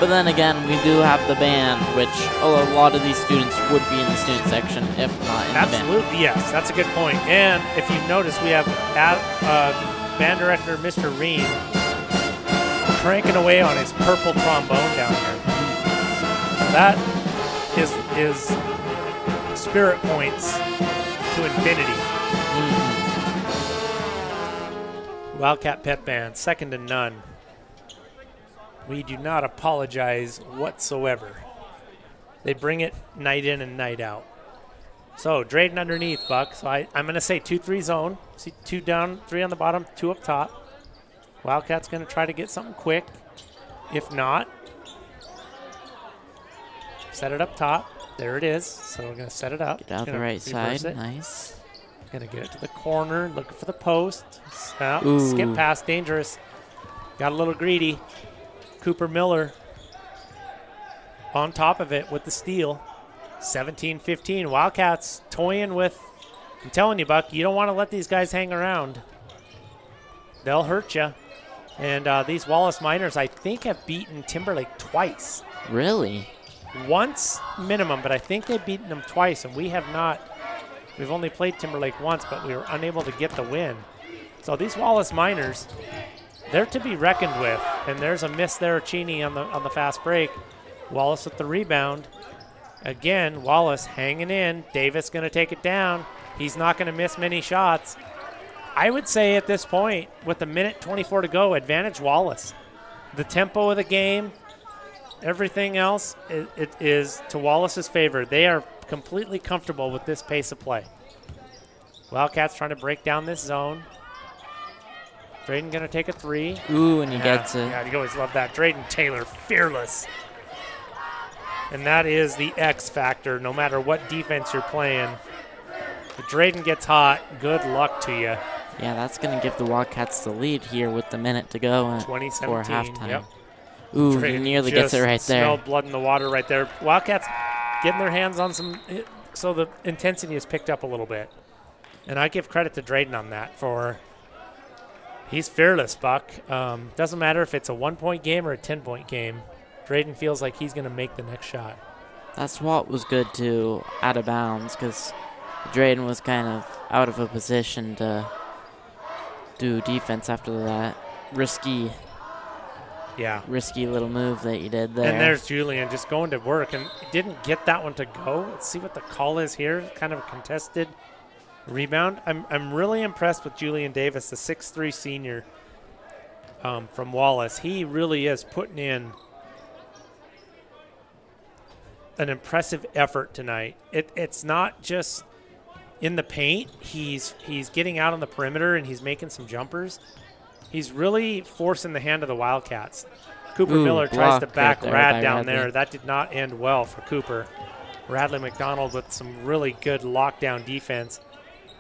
S3: But then again, we do have the band, which a lot of these students would be in the student section, if not in the band.
S1: Absolutely, yes. That's a good point. And if you've noticed, we have band director Mr. Reen cranking away on his purple trombone down here. That is spirit points to infinity. Wildcat Pep Band, second to none. We do not apologize whatsoever. They bring it night in and night out. So Drayden underneath, Buck. So I'm going to say 2-3 zone. See 2 down, 3 on the bottom, 2 up top. Wildcat's going to try to get something quick. If not, set it up top. There it is. So we're going to set it up.
S3: Get out the right side. Nice.
S1: Going to get it to the corner, looking for the post. Skip pass, dangerous. Got a little greedy. Cooper Miller on top of it with the steal. 17-15. Wildcats toying with, I'm telling you, Buck, you don't want to let these guys hang around. They'll hurt you. And these Wallace Miners, I think, have beaten Timberlake twice.
S3: Really?
S1: Once minimum, but I think they've beaten them twice, and we have not. We've only played Timberlake once, but we were unable to get the win. So these Wallace Miners, they're to be reckoned with. And there's a miss there, Cheney on the fast break. Wallace with the rebound. Again, Wallace hanging in. Davis going to take it down. He's not going to miss many shots. I would say at this point, with a minute 24 to go, advantage Wallace. The tempo of the game, everything else, it is to Wallace's favor. They are completely comfortable with this pace of play. Wildcats trying to break down this zone. Drayden going to take a 3.
S3: Ooh, and he gets it.
S1: Yeah, you always love that. Drayden Taylor, fearless. And that is the X factor, no matter what defense you're playing. If Drayden gets hot, good luck to you.
S3: Yeah, that's going to give the Wildcats the lead here with the minute to go for halftime.
S1: Yep.
S3: Ooh, he nearly gets it right there.
S1: Smelled blood in the water right there. Wildcats getting their hands on some, so the intensity is picked up a little bit. And I give credit to Drayden on that for, he's fearless, Buck. Doesn't matter if it's a 1-point game or a 10-point game. Drayden feels like he's going to make the next shot.
S3: That's what was good, too, out of bounds, because Drayden was kind of out of a position to do defense after that risky little move that you did there.
S1: And there's Julian just going to work and didn't get that one to go. Let's see what the call is here. Kind of a contested rebound. I'm really impressed with Julian Davis, the 6'3" senior from Wallace. He really is putting in an impressive effort tonight. It's not just in the paint. He's getting out on the perimeter and he's making some jumpers. He's really forcing the hand of the Wildcats. Cooper Miller tries to back Rad down there. That did not end well for Cooper. Radley McDonald with some really good lockdown defense.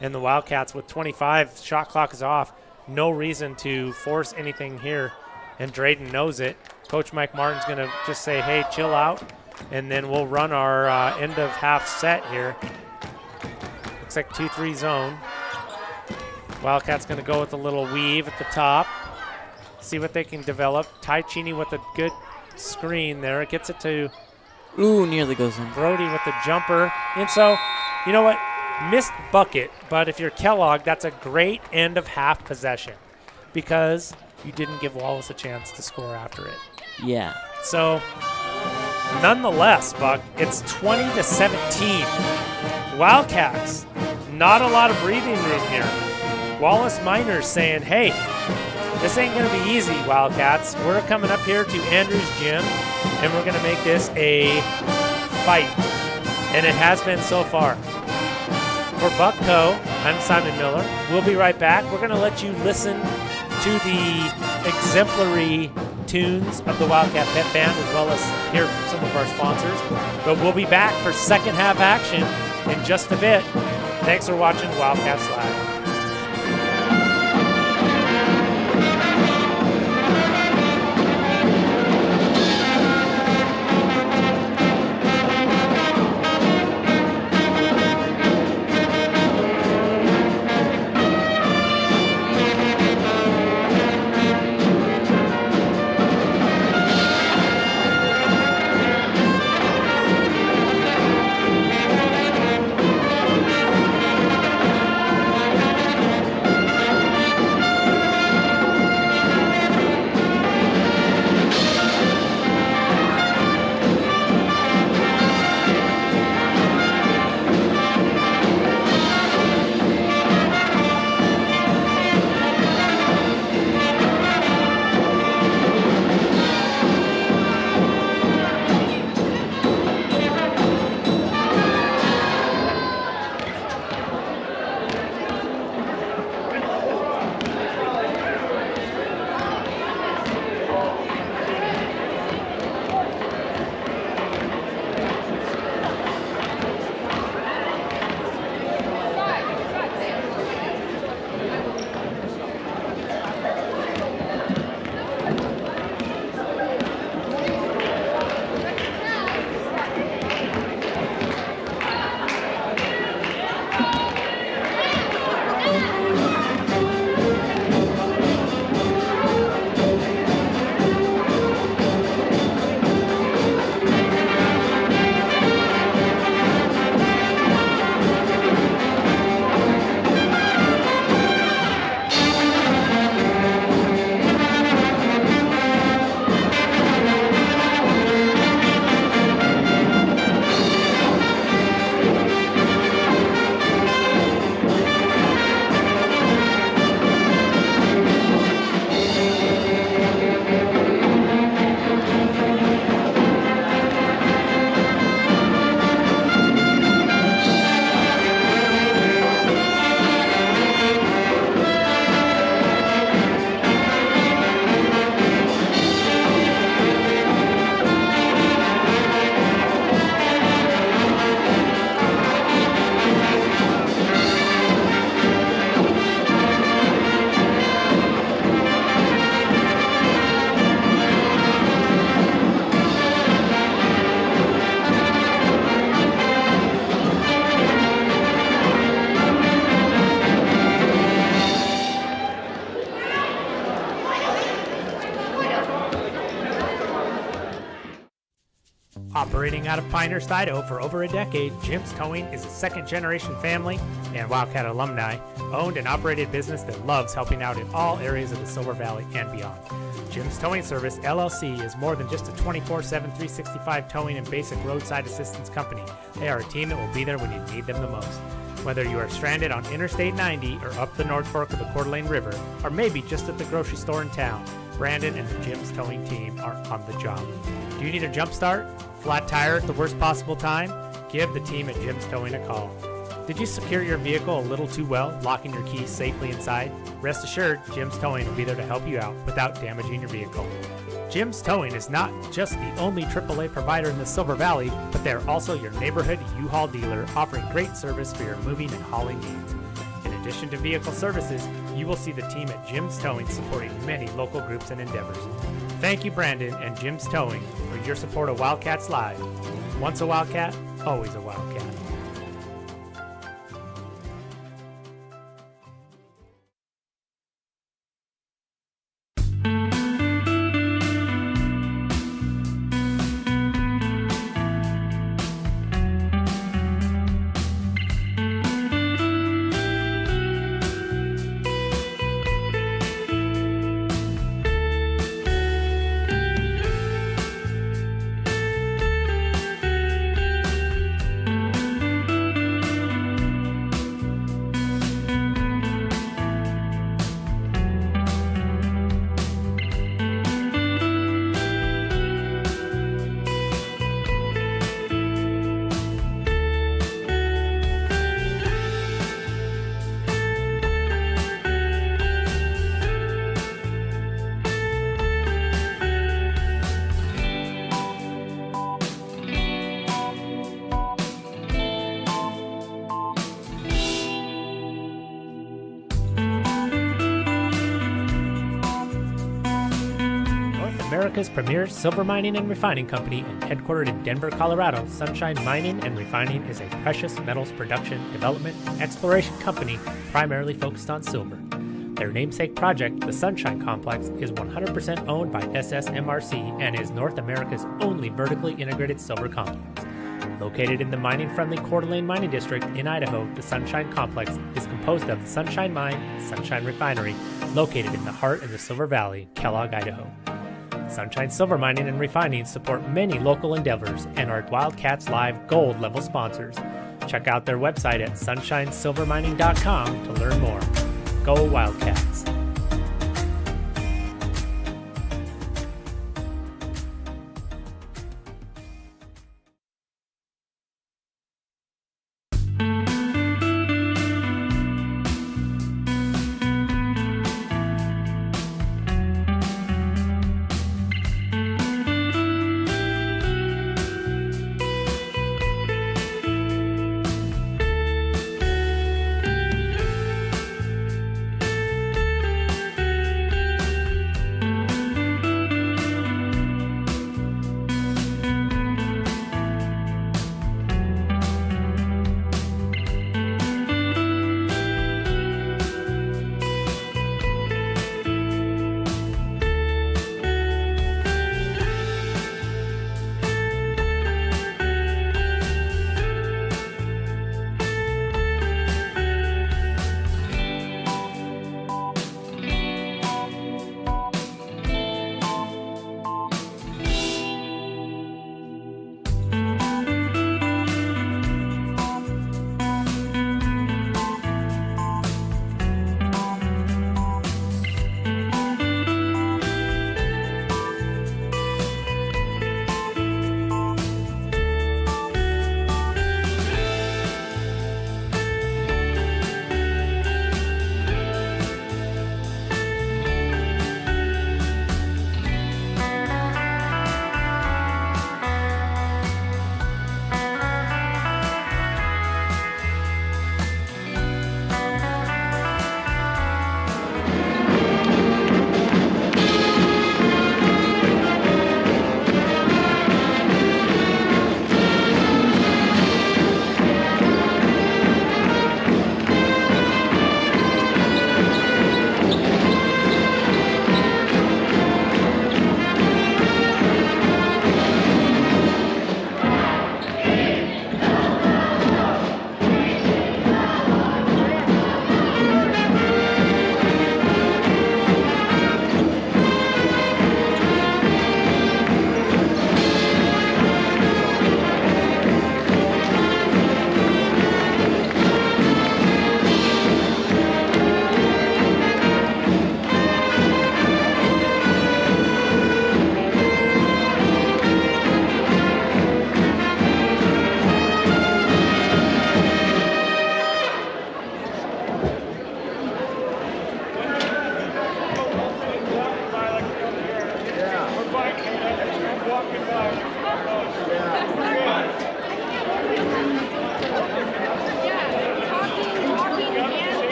S1: And the Wildcats with 25, shot clock is off. No reason to force anything here. And Drayden knows it. Coach Mike Martin's going to just say, hey, chill out. And then we'll run our end of half set here. Looks like 2-3 zone. Wildcats going to go with a little weave at the top. See what they can develop. Ty Cheney with a good screen there. It gets it to
S3: nearly goes in.
S1: Brody with the jumper. And so, you know what? Missed bucket, but if you're Kellogg, that's a great end of half possession because you didn't give Wallace a chance to score after it.
S3: Yeah.
S1: So, nonetheless, Buck, it's 20-17. Wildcats, not a lot of breathing room here. Wallace Miners saying, hey, this ain't going to be easy, Wildcats. We're coming up here to Andrews Gym, and we're going to make this a fight. And it has been so far. For Buck Co., I'm Simon Miller. We'll be right back. We're going to let you listen to the exemplary tunes of the Wildcat Pep Band as well as hear from some of our sponsors. But we'll be back for second half action in just a bit. Thanks for watching Wildcats Live. Operating out of Pinehurst, Idaho for over a decade, Jim's Towing is a second-generation family and Wildcat alumni owned and operated business that loves helping out in all areas of the Silver Valley and beyond. Jim's Towing Service, LLC, is more than just a 24/7, 365 towing and basic roadside assistance company. They are a team that will be there when you need them the most. Whether you are stranded on Interstate 90 or up the North Fork of the Coeur d'Alene River, or maybe just at the grocery store in town, Brandon and the Jim's Towing team are on the job. Do you need a jump start? Flat tire at the worst possible time? Give the team at Jim's Towing a call. Did you secure your vehicle a little too well, locking your keys safely inside? Rest assured, Jim's Towing will be there to help you out without damaging your vehicle. Jim's Towing is not just the only AAA provider in the Silver Valley, but they're also your neighborhood U-Haul dealer, offering great service for your moving and hauling needs. In addition to vehicle services, you will see the team at Jim's Towing supporting many local groups and endeavors. Thank you, Brandon and Jim's Towing, for your support of Wildcats Live. Once a Wildcat, always a Wildcat. America's premier silver mining and refining company and headquartered in Denver, Colorado, Sunshine Mining and Refining is a precious metals production, development, and exploration company primarily focused on silver. Their namesake project, the Sunshine Complex, is 100% owned by SSMRC and is North America's only vertically integrated silver complex. Located in the mining-friendly Coeur d'Alene Mining District in Idaho, the Sunshine Complex is composed of the Sunshine Mine and Sunshine Refinery, located in the heart of the Silver Valley, Kellogg, Idaho. Sunshine Silver Mining and Refining support many local endeavors and are Wildcats Live Gold level sponsors. Check out their website at sunshinesilvermining.com to learn more. Go Wildcats!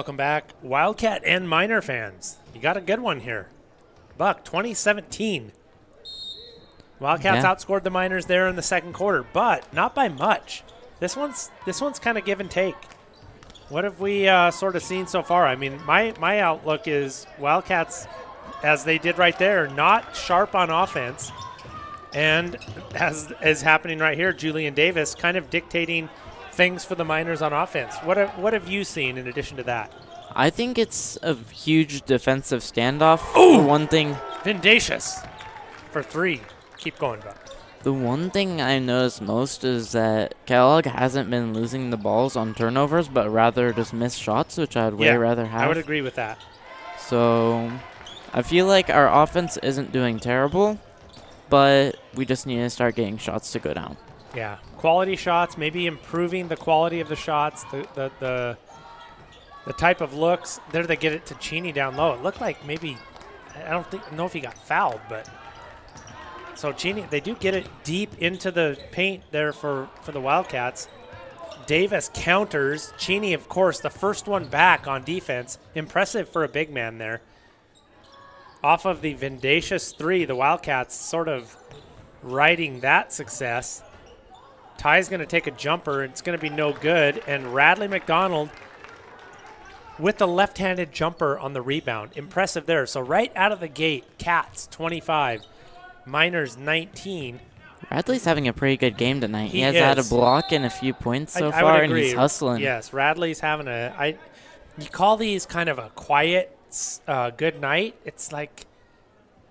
S1: Welcome back, Wildcat and Miner fans. You got a good one here. Buck, 2017. Wildcats outscored the Miners there in the second quarter, but not by much. This one's kind of give and take. What have we sort of seen so far? I mean, my outlook is Wildcats, as they did right there, not sharp on offense. And as is happening right here, Julian Davis kind of dictating things for the Miners on offense. What have you seen in addition to that?
S3: I think it's a huge defensive standoff. For one thing.
S1: Vindacious for 3. Keep going, Buck.
S3: The one thing I noticed most is that Kellogg hasn't been losing the balls on turnovers, but rather just missed shots, which I'd way rather have.
S1: I would agree with that.
S3: So I feel like our offense isn't doing terrible, but we just need to start getting shots to go down.
S1: Yeah, quality shots, maybe improving the quality of the shots, the type of looks. There they get it to Cheney down low. It looked like maybe, I don't know if he got fouled, but so Cheney, they do get it deep into the paint there for the Wildcats. Davis counters. Cheney, of course, the first one back on defense. Impressive for a big man there. Off of the Vindacious 3, the Wildcats sort of riding that success. Ty's going to take a jumper. It's going to be no good. And Radley McDonald with the left-handed jumper on the rebound. Impressive there. So right out of the gate, Cats 25, Miners 19.
S3: Radley's having a pretty good game tonight. He has
S1: is.
S3: had a block and a few points so
S1: I
S3: far,
S1: would
S3: and
S1: agree.
S3: he's hustling.
S1: Yes, Radley's having you call these kind of a quiet, good night. It's like,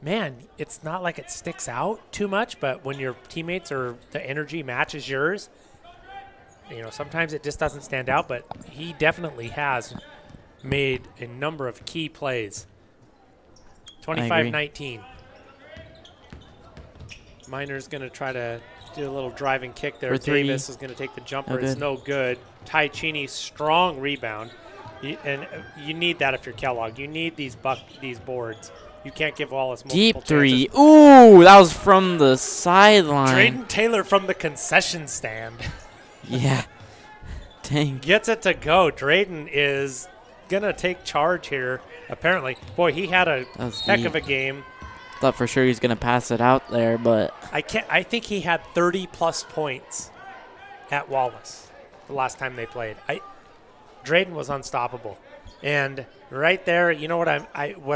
S1: man, it's not like it sticks out too much, but when your teammates or the energy matches yours, sometimes it just doesn't stand out, but he definitely has made a number of key plays. 25-19. Miners going to try to do a little driving kick there. Davis is going to take the jumper. It's no good. Ty Cheney, strong rebound. And you need that if you're Kellogg. You need these boards. You can't give Wallace multiple
S3: Deep three.
S1: chances.
S3: Ooh, that was from the sideline.
S1: Drayden Taylor from the concession stand.
S3: Yeah. Dang.
S1: Gets it to go. Drayden is going to take charge here, apparently. Boy, he had a heck of a game.
S3: Thought for sure he's going to pass it out there, but
S1: I think he had 30-plus points at Wallace the last time they played. Drayden was unstoppable. And right there, you know what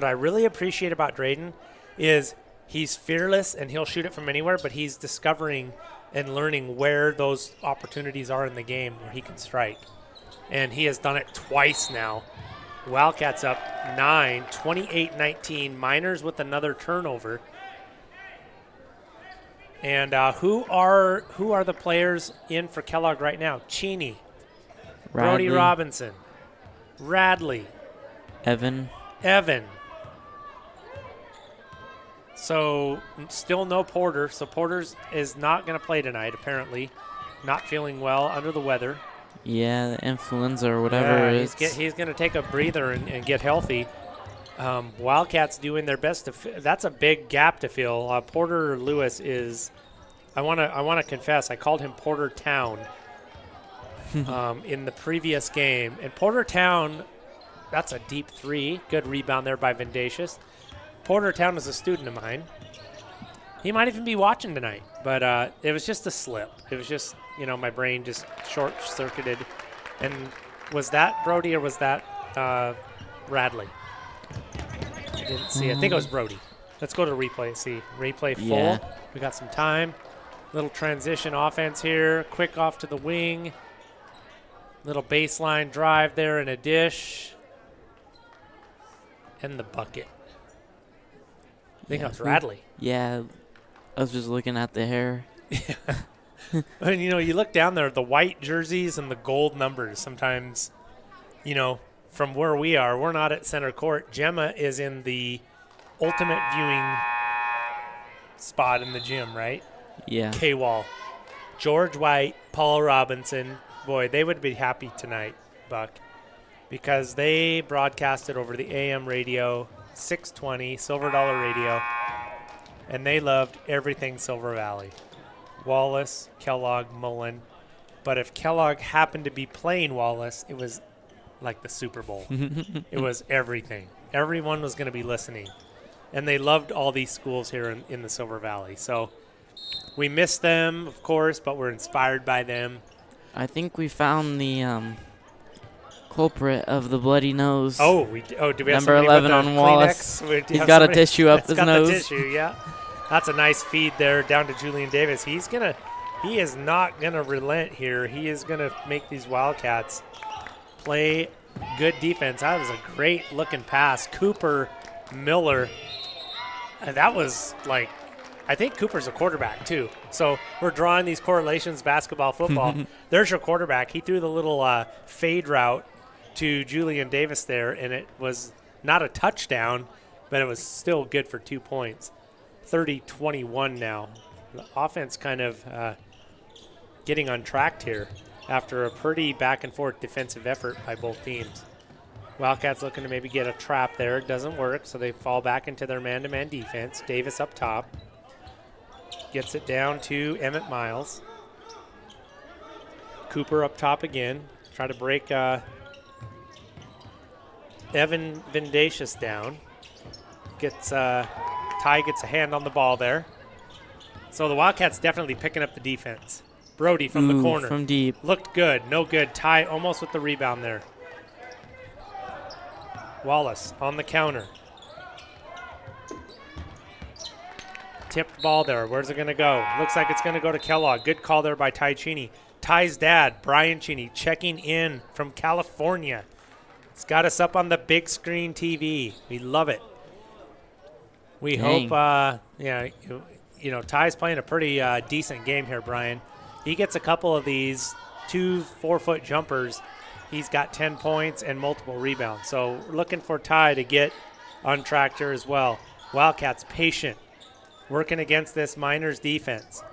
S1: I really appreciate about Drayden is he's fearless and he'll shoot it from anywhere, but he's discovering and learning where those opportunities are in the game where he can strike. And he has done it twice now. Wildcats up 9, 28-19. Miners with another turnover. And who are the players in for Kellogg right now? Cheney, Brody Robinson, Radley,
S3: Evan.
S1: So still no Porter. So Porter's is not going to play tonight, apparently. Not feeling well, under the weather.
S3: Yeah, the influenza or whatever it is.
S1: He's going to take a breather and get healthy. Wildcats doing their best that's a big gap to fill. Porter Lewis is. I want to confess. I called him Porter Town in the previous game, and Porter Town. That's a deep 3. Good rebound there by Vindacious. Porter Town is a student of mine. He might even be watching tonight, but it was just a slip. It was just, my brain just short-circuited. And was that Brody or was that Radley? I didn't see. I think it was Brody. Let's go to replay and see. Replay full.
S3: Yeah.
S1: We got some time. Little transition offense here. Quick off to the wing. Little baseline drive there and a dish. And the bucket. I think that was Radley.
S3: Yeah. I was just looking at the hair.
S1: And, you look down there, the white jerseys and the gold numbers. Sometimes, from where we are, we're not at center court. Gemma is in the ultimate viewing spot in the gym, right?
S3: Yeah.
S1: K-Wall. George White, Paul Robinson. Boy, they would be happy tonight, Buck, because they broadcasted over the AM radio, 620, Silver Dollar Radio, and they loved everything Silver Valley. Wallace, Kellogg, Mullen. But if Kellogg happened to be playing Wallace, it was like the Super Bowl. It was everything. Everyone was going to be listening. And they loved all these schools here in the Silver Valley. So we miss them, of course, but we're inspired by them.
S3: I think we found the culprit of the bloody nose.
S1: Do we have
S3: number
S1: somebody
S3: 11
S1: with a
S3: on Wallace?
S1: Kleenex?
S3: He's got a tissue up his nose.
S1: Got the tissue, yeah. That's a nice feed there down to Julian Davis. He is not gonna relent here. He is gonna make these Wildcats play good defense. That was a great looking pass. Cooper Miller. And that was like, I think Cooper's a quarterback too. So we're drawing these correlations, basketball, football. There's your quarterback. He threw the little fade route to Julian Davis there, and it was not a touchdown, but it was still good for 2 points. 30-21 now. The offense kind of getting untracked here after a pretty back-and-forth defensive effort by both teams. Wildcats looking to maybe get a trap there. It doesn't work, so they fall back into their man-to-man defense. Davis up top. Gets it down to Emmett Miles. Cooper up top again. Try to break Evan Vindacious down. Ty gets a hand on the ball there. So the Wildcats definitely picking up the defense. Brody from the corner.
S3: From deep.
S1: Looked good. No good. Ty almost with the rebound there. Wallace on the counter. Tipped ball there. Where's it going to go? Looks like it's going to go to Kellogg. Good call there by Ty Cheney. Ty's dad, Brian Cheney, checking in from California. It's got us up on the big screen TV. We love it. We hope, Ty's playing a pretty decent game here, Brian. He gets a couple of these 2 4-foot jumpers. He's got 10 points and multiple rebounds. So we're looking for Ty to get on track here as well. Wildcats patient, working against this Miners defense.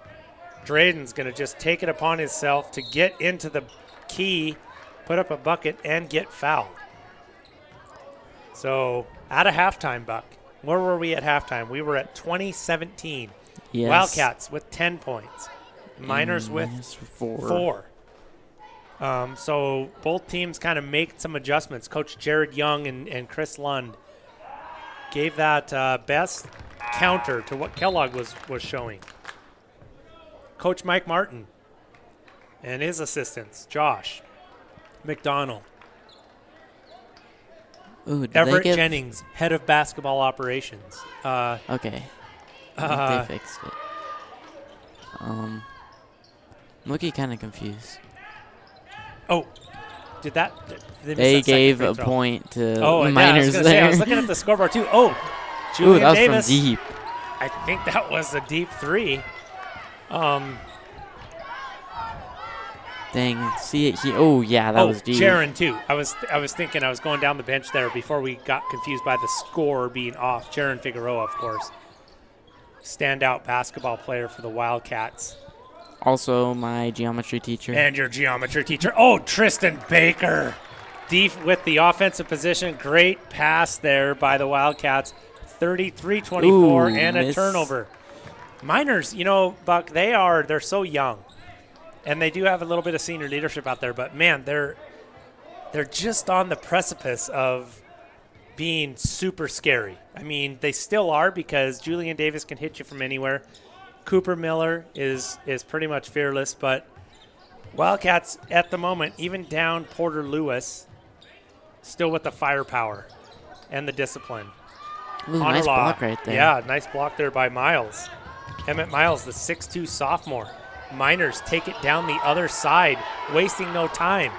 S1: Drayden's going to just take it upon himself to get into the key, put up a bucket, and get fouled. So at a halftime, Buck, where were we at halftime? We were at 20-17.
S3: Yes.
S1: Wildcats with 10 points. Miners with 4. So both teams kind of make some adjustments. Coach Jared Young and Chris Lund gave that best counter to what Kellogg was showing. Coach Mike Martin and his assistants, Josh McDonald. Everett Jennings, head of basketball operations.
S3: Okay. I think they fixed it. I'm looking kind of confused.
S1: Oh, did that?
S3: They gave a point to the Miners
S1: I was looking at the scoreboard too. Oh, Julian
S3: that was
S1: Davis.
S3: from deep.
S1: I think that was a deep 3.
S3: Dang, see it here. Oh, yeah, that was deep.
S1: Jaron, too. I was thinking I was going down the bench there before we got confused by the score being off. Jaron Figueroa, of course. Standout basketball player for the Wildcats.
S3: Also my geometry teacher.
S1: And your geometry teacher. Oh, Tristan Baker. Deep with the offensive position. Great pass there by the Wildcats. 33-24 and a turnover. Miners, Buck, they're so young. And they do have a little bit of senior leadership out there, but man, they're just on the precipice of being super scary. I mean, they still are because Julian Davis can hit you from anywhere. Cooper Miller is pretty much fearless, but Wildcats at the moment, even down Porter Lewis, still with the firepower and the discipline.
S3: Ooh, nice block right there.
S1: Yeah, nice block there by Miles. Emmett Miles, the 6'2 sophomore. Miners take it down the other side, wasting no time.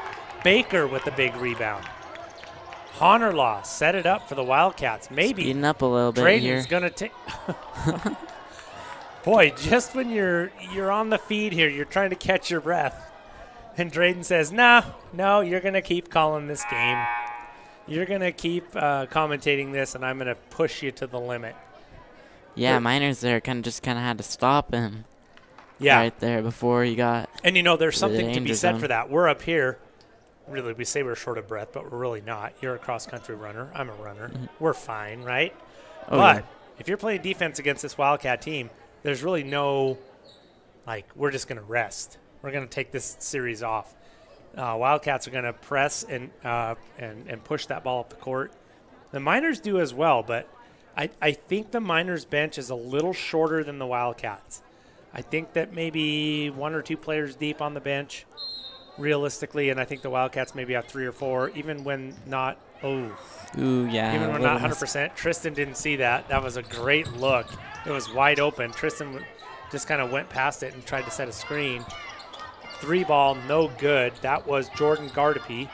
S1: Baker with the big rebound. Honorlaw set it up for the Wildcats. Maybe
S3: speeding up a little bit
S1: Drayden's
S3: here.
S1: Gonna take. Boy, just when you're on the feed here, you're trying to catch your breath, and Drayden says, "No, you're gonna keep calling this game. You're gonna keep commentating this, and I'm gonna push you to the limit."
S3: Yeah, Miners there kind of had to stop him.
S1: Yeah.
S3: Right there before he got.
S1: And there's something to be said
S3: zone.
S1: for that. We're up here. Really, we say we're short of breath, but we're really not. You're a cross-country runner. I'm a runner. Mm-hmm. We're fine, right? But if you're playing defense against this Wildcat team, there's really no, we're just going to rest. We're going to take this series off. Wildcats are going to press and push that ball up the court. The Miners do as well, but I think the Miners bench is a little shorter than the Wildcats. I think that maybe 1 or 2 players deep on the bench, realistically, and I think the Wildcats maybe have 3 or 4, even when not. Ooh,
S3: yeah.
S1: Even when not 100%. Tristan didn't see that. That was a great look. It was wide open. Tristan just kind of went past it and tried to set a screen. 3 ball, no good. That was Jordan Gardapi.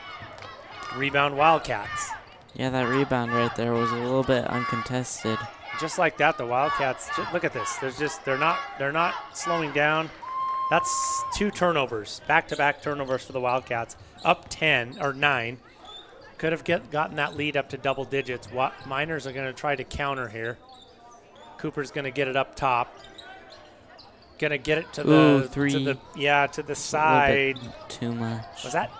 S1: Rebound Wildcats.
S3: Yeah, that rebound right there was a little bit uncontested.
S1: Just like that, the Wildcats. Look at this. They're not slowing down. That's 2 turnovers, back-to-back turnovers for the Wildcats. Up 10 or 9. Could have gotten that lead up to double digits. Miners are going to try to counter here. Cooper's going to get it up top. Going to get it to to the side.
S3: Too much.
S1: Was that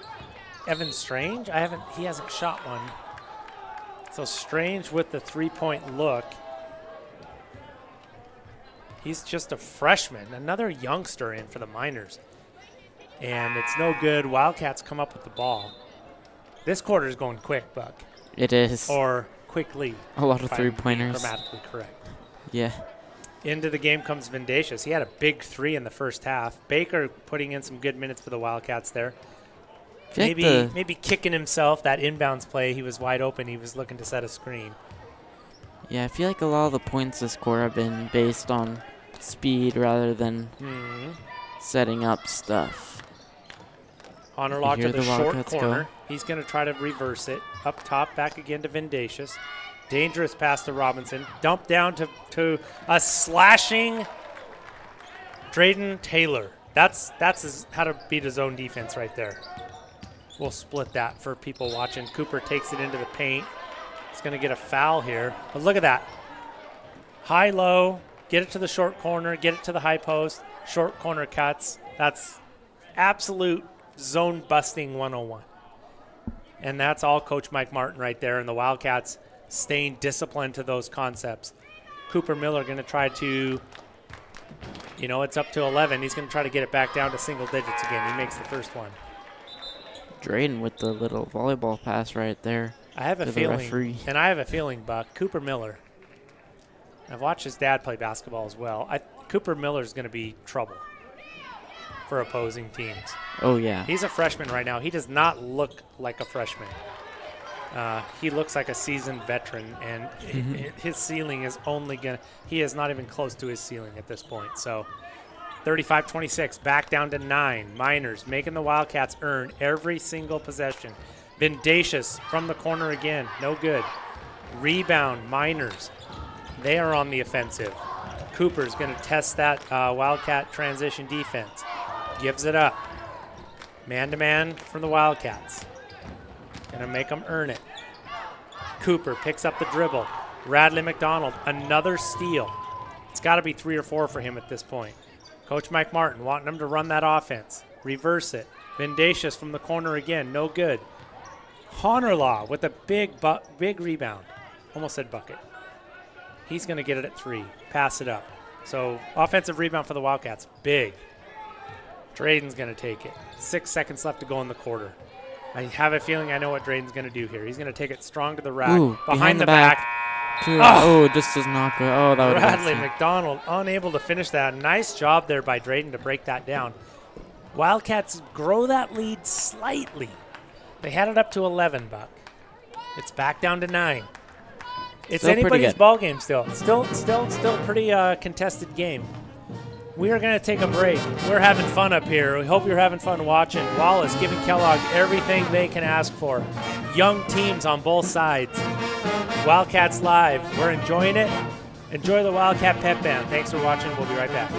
S1: Evan Strange? He hasn't shot one. So Strange with the 3-point look. He's just a freshman, another youngster in for the Miners. And it's no good. Wildcats come up with the ball. This quarter is going quick, Buck.
S3: It is.
S1: Or quickly.
S3: A lot of 3-pointers.
S1: Grammatically correct.
S3: Yeah.
S1: Into the game comes Vindacious. He had a big 3 in the first half. Baker putting in some good minutes for the Wildcats there. Maybe kicking himself, that inbounds play. He was wide open. He was looking to set a screen.
S3: Yeah, I feel like a lot of the points this quarter have been based on speed rather than setting up stuff.
S1: Honorlaw to the short
S3: Wildcats
S1: corner.
S3: go.
S1: He's going to try to reverse it. Up top, back again to Vindacious. Dangerous pass to Robinson. Dump down to a slashing Drayden Taylor. That's how to beat his own defense right there. We'll split that for people watching. Cooper takes it into the paint. He's going to get a foul here. But look at that. High-low, get it to the short corner, get it to the high post, short corner cuts. That's absolute zone-busting 101. And that's all Coach Mike Martin right there, and the Wildcats staying disciplined to those concepts. Cooper Miller going to try to, it's up to 11. He's going to try to get it back down to single digits again. He makes the first one.
S3: Drayden with the little volleyball pass right there.
S1: I have a feeling, Buck, Cooper Miller. I've watched his dad play basketball as well. Cooper Miller is going to be trouble for opposing teams.
S3: Oh, yeah.
S1: He's a freshman right now. He does not look like a freshman. He looks like a seasoned veteran, and his ceiling is he is not even close to his ceiling at this point. So 35-26, back down to 9. Miners making the Wildcats earn every single possession. Vindacious from the corner again, no good. Rebound, Miners. They are on the offensive. Cooper's going to test that Wildcat transition defense. Gives it up. Man-to-man from the Wildcats. Going to make them earn it. Cooper picks up the dribble. Radley McDonald, another steal. It's got to be 3 or 4 for him at this point. Coach Mike Martin wanting him to run that offense. Reverse it. Vindacious from the corner again, no good. Honorlaw with a big rebound. Almost said bucket. He's going to get it at 3. Pass it up. So offensive rebound for the Wildcats. Big. Drayden's going to take it. 6 seconds left to go in the quarter. I have a feeling I know what Drayden's going to do here. He's going to take it strong to the rack.
S3: Ooh,
S1: behind the back.
S3: Just does not go. Oh, that would
S1: Radley McDonald unable to finish that. Nice job there by Drayden to break that down. Wildcats grow that lead slightly. They had it up to 11, Buck. It's back down to 9. It's
S3: still
S1: anybody's ball game still. Still pretty contested game. We are going to take a break. We're having fun up here. We hope you're having fun watching. Wallace giving Kellogg everything they can ask for. Young teams on both sides. Wildcats Live. We're enjoying it. Enjoy the Wildcat Pep Band. Thanks for watching. We'll be right back.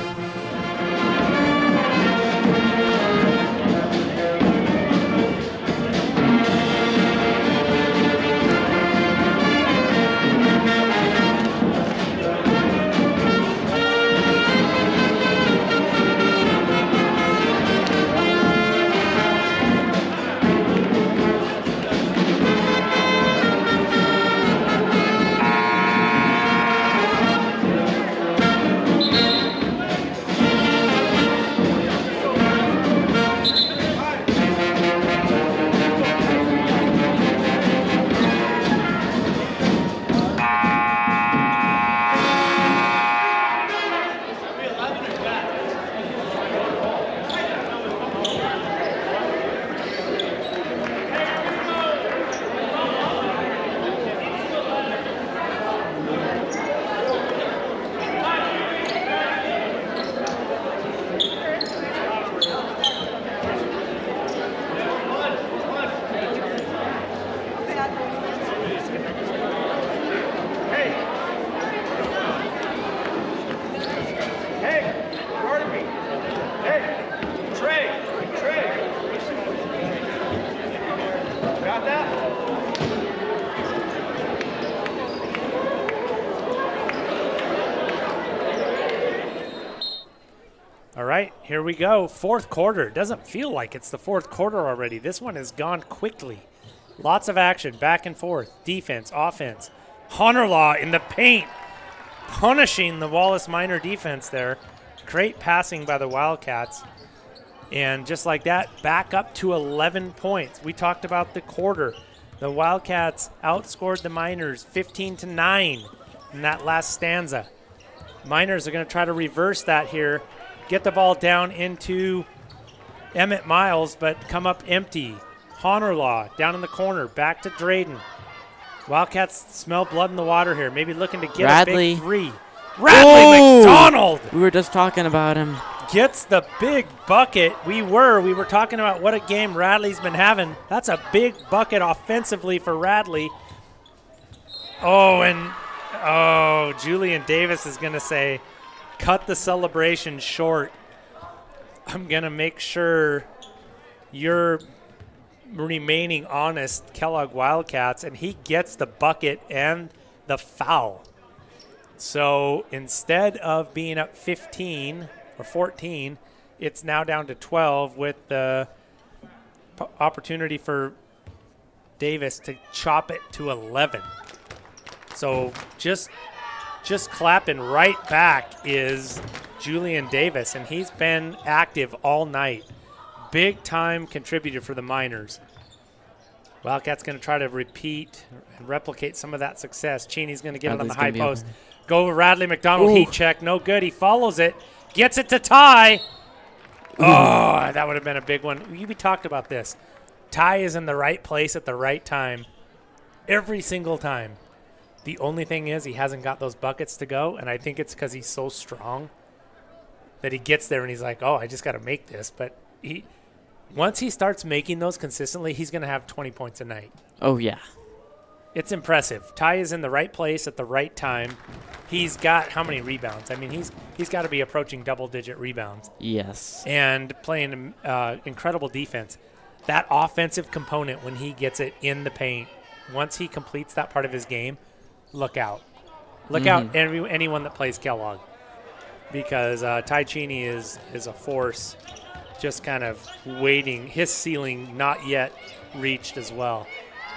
S1: right, here we go. Fourth quarter. It doesn't feel like it's the fourth quarter already. This one has gone quickly. Lots of action, back and forth, defense, offense. Honorlaw in the paint, punishing the Wallace Minor defense there. Great passing by the Wildcats. And just like that, back up to 11 points. We talked about the quarter. The Wildcats outscored the Miners 15-9 in that last stanza. Miners are going to try to reverse that here, get the ball down into Emmett Miles, but come up empty. Honorlaw down in the corner, back to Drayden. Wildcats smell blood in the water here, maybe looking to get a big three. Radley McDonald!
S3: We were just talking about him.
S1: Gets the big bucket. We were talking about what a game Radley's been having. That's a big bucket offensively for Radley. Julian Davis is going to say, cut the celebration short. I'm going to make sure you're remaining honest, Kellogg Wildcats, and he gets the bucket and the foul. So instead of being up 15 or 14, it's now down to 12 with the opportunity for Davis to chop it to 11. So just clapping right back is Julian Davis, and he's been active all night. Big time contributor for the Miners. Wildcats going to try to repeat and replicate some of that success. Cheney's going to get it on the high post. Go Radley McDonald, heat check, no good. He follows it, gets it to Ty. Oh, that would have been a big one. We talked about this. Ty is in the right place at the right time every single time. The only thing is he hasn't got those buckets to go, and I think it's because he's so strong that he gets there and he's like, oh, I just got to make this. But once he starts making those consistently, he's going to have 20 points a night.
S3: Oh, yeah.
S1: It's impressive. Ty is in the right place at the right time. He's got how many rebounds? I mean, he's got to be approaching double-digit rebounds.
S3: Yes.
S1: And playing incredible defense. That offensive component when he gets it in the paint, once he completes that part of his game, look out. Look out, anyone that plays Kellogg. Because Ty Cheney is a force just kind of waiting. His ceiling not yet reached as well.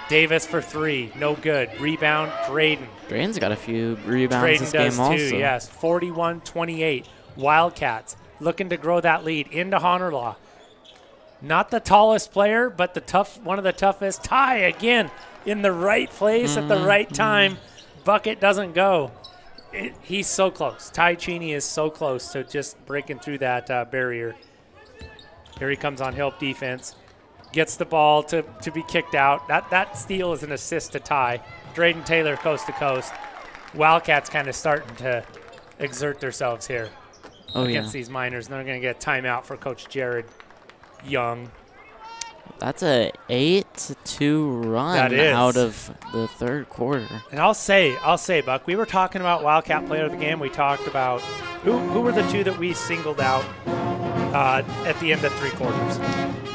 S1: Davis for three, no good. Rebound, Drayden.
S3: Drayden's got a few rebounds this game also.
S1: Too, yes. 41-28. Wildcats looking to grow that lead into Honorlaw. Not the tallest player, but one of the toughest. Ty again in the right place at the right time. Bucket doesn't go. He's so close. Ty Cheney is so close to just breaking through that barrier. Here he comes on help defense. Gets the ball to be kicked out. That steal is an assist to Ty. Drayden Taylor coast to coast. Wildcats kind of starting to exert themselves here against these Miners. And they're going to get a timeout for Coach Jared Young.
S3: That's a 8-2 run out of the third quarter.
S1: And I'll say, Buck, we were talking about Wildcat player of the game. We talked about who were the two that we singled out at the end of three quarters.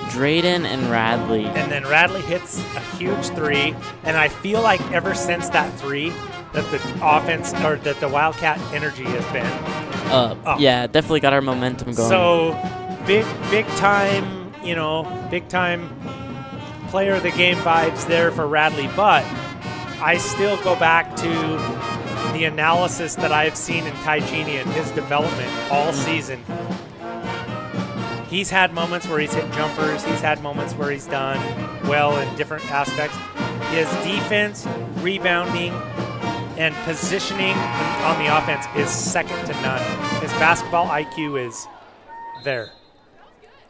S3: Drayden and Radley.
S1: And then Radley hits a huge three. And I feel like ever since that three, that the offense or that the Wildcat energy has been up.
S3: Yeah, definitely got our momentum going.
S1: So big time player of the game vibes there for Radley. But I still go back to the analysis that I've seen in Ty Cheney and his development all season. He's had moments where he's hit jumpers. He's had moments where he's done well in different aspects. His defense, rebounding, and positioning on the offense is second to none. His basketball IQ is there.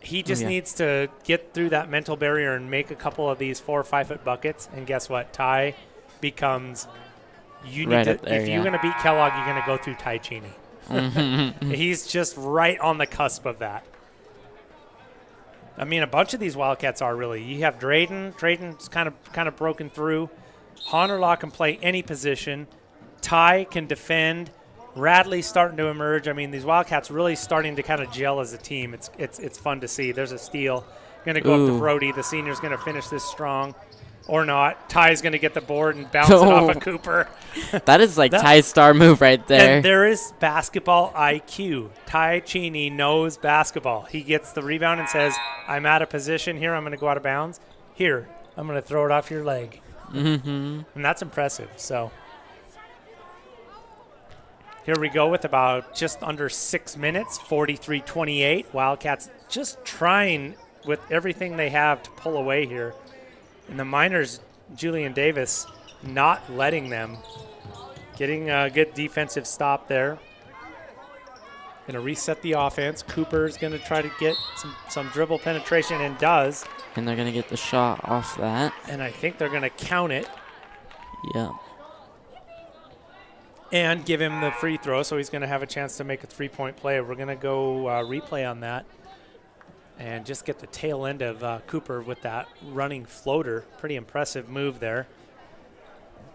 S1: He just needs to get through that mental barrier and make a couple of these 4 or 5 foot buckets. And guess what? Ty becomes if you're going to beat Kellogg, you're going to go through Ty Cheney. He's just right on the cusp of that. I mean, a bunch of these Wildcats are really. You have Drayden. Drayden's kind of broken through. Honorlaw can play any position. Ty can defend. Radley's starting to emerge. I mean, these Wildcats really starting to kind of gel as a team. It's fun to see. There's a steal. Going to go up to Brody. The senior's going to finish this strong. Or not. Ty's going to get the board and bounce it off of Cooper.
S3: That is like Ty's star move right there.
S1: And there is basketball IQ. Ty Cheney knows basketball. He gets the rebound and says, I'm out of position here. I'm going to go out of bounds. Here, I'm going to throw it off your leg. And that's impressive. So here we go with about just under 6 minutes, 43-28. Wildcats just trying with everything they have to pull away here. And the Miners, Julian Davis, not letting them. Getting a good defensive stop there. Going to reset the offense. Cooper's going to try to get some dribble penetration and does.
S3: And they're going to get the shot off that.
S1: And I think they're going to count it.
S3: Yeah.
S1: And give him the free throw, so he's going to have a chance to make a three-point play. We're going to go replay on that. And just get the tail end of Cooper with that running floater. Pretty impressive move there.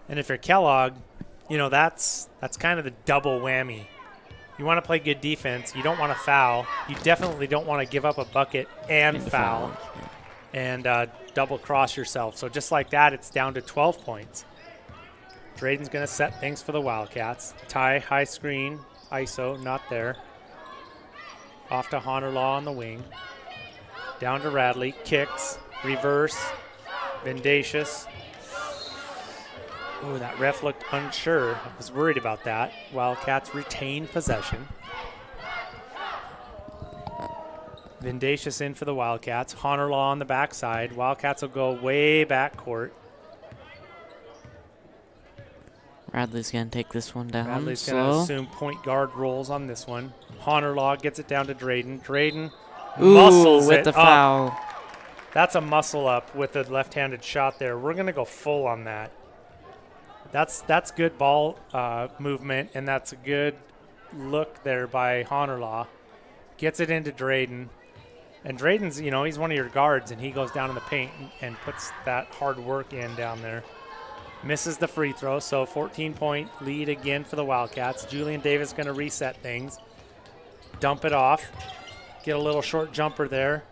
S1: And if you're Kellogg, you know, that's kind of the double whammy. You want to play good defense. You don't want to foul. You definitely don't want to give up a bucket and foul. And double cross yourself. So just like that, it's down to 12 points. Drayden's going to set things for the Wildcats. Ty, high screen, ISO, not there. Off to Honorlaw on the wing. Down to Radley, kicks, reverse, Vendacious. Oh, that ref looked unsure. I was worried about that. Wildcats retain possession. Vendacious in for the Wildcats. Honorlaw on the backside. Wildcats will go way back court.
S3: Radley's going to take this one down.
S1: Radley's going to assume point guard roles on this one. Honorlaw gets it down to Drayden. Drayden muscles
S3: with
S1: it
S3: the
S1: up.
S3: foul.
S1: That's a muscle up with the left-handed shot there. We're going to go full on that. That's good ball movement, and that's a good look there by Honorlaw. Gets it into Drayden. And Drayden's, you know, he's one of your guards, and he goes down in the paint and puts that hard work in down there. Misses the free throw, so 14-point lead again for the Wildcats. Julian Davis going to reset things. Dump it off. Get a little short jumper there.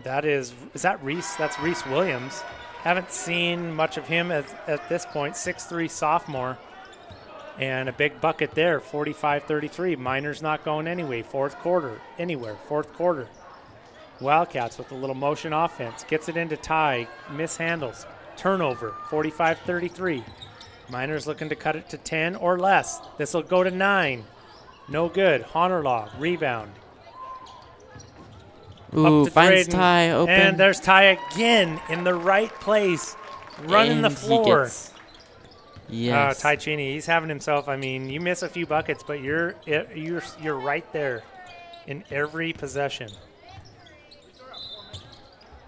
S1: Is that Reese? That's Reese Williams. Haven't seen much of him at this point. 6'3" sophomore. And a big bucket there, 45-33. Miners not going anywhere. Fourth quarter. Wildcats with a little motion offense. Gets it into Ty. Mishandles. Turnover, 45-33. Miners looking to cut it to 10 or less. This will go to 9. No good. Honorlaw, rebound.
S3: Ooh, finds Ty open.
S1: And there's Ty again in the right place, running the floor.
S3: Yes.
S1: Ty Cheney, he's having himself. I mean, you miss a few buckets, but you're right there in every possession.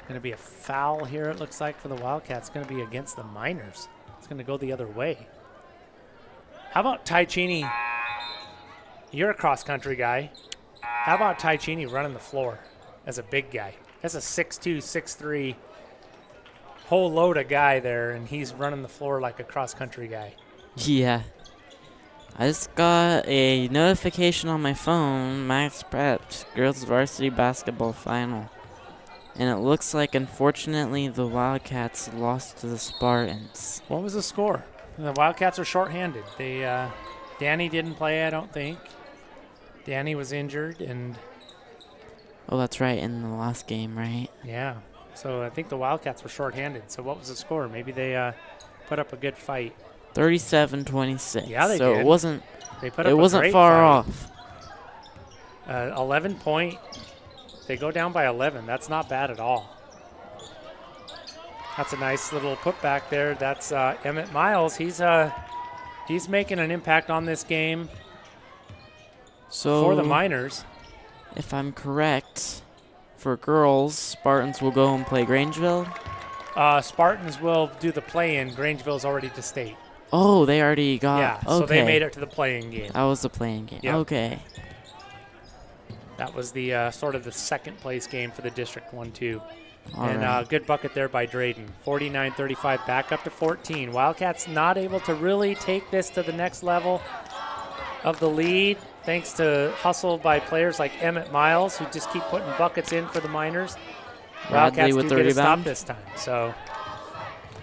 S1: Going to be a foul here, it looks like, for the Wildcats. Going to be against the Miners. It's going to go the other way. How about Ty Cheney? You're a cross-country guy. How about Ty Cheney running the floor as a big guy? That's a 6'2", 6'3", whole load of guy there, and he's running the floor like a cross-country guy.
S3: Yeah. I just got a notification on my phone, Max Prepped, girls varsity basketball final. And it looks like, unfortunately, the Wildcats lost to the Spartans.
S1: What was the score? The Wildcats are shorthanded. Danny didn't play, I don't think. Danny was injured, and
S3: oh, that's right, in the last game, right?
S1: Yeah. So I think the Wildcats were shorthanded. So what was the score? Maybe they put up a good fight.
S3: 37-26.
S1: Yeah, they
S3: so
S1: did.
S3: It wasn't.
S1: They put up
S3: it wasn't
S1: a great
S3: far
S1: fight.
S3: off.
S1: 11-point. They go down by 11. That's not bad at all. That's a nice little putback there. That's Emmett Miles. He's making an impact on this game for the Miners.
S3: If I'm correct, for girls, Spartans will go and play Grangeville.
S1: Spartans will do the play-in. Grangeville's already to state.
S3: Oh, they already got.
S1: Yeah,
S3: okay.
S1: so they made it to the play-in game.
S3: That was the play-in game.
S1: Yep.
S3: Okay.
S1: That was the sort of the second place game for the District 1-2.
S3: All
S1: and
S3: right.
S1: Good bucket there by Drayden. 49-35, back up to 14. Wildcats not able to really take this to the next level of the lead, thanks to hustle by players like Emmett Miles, who just keep putting buckets in for the Miners.
S3: Radley
S1: Wildcats
S3: with
S1: do
S3: the
S1: get a stop
S3: rebound.
S1: this time. So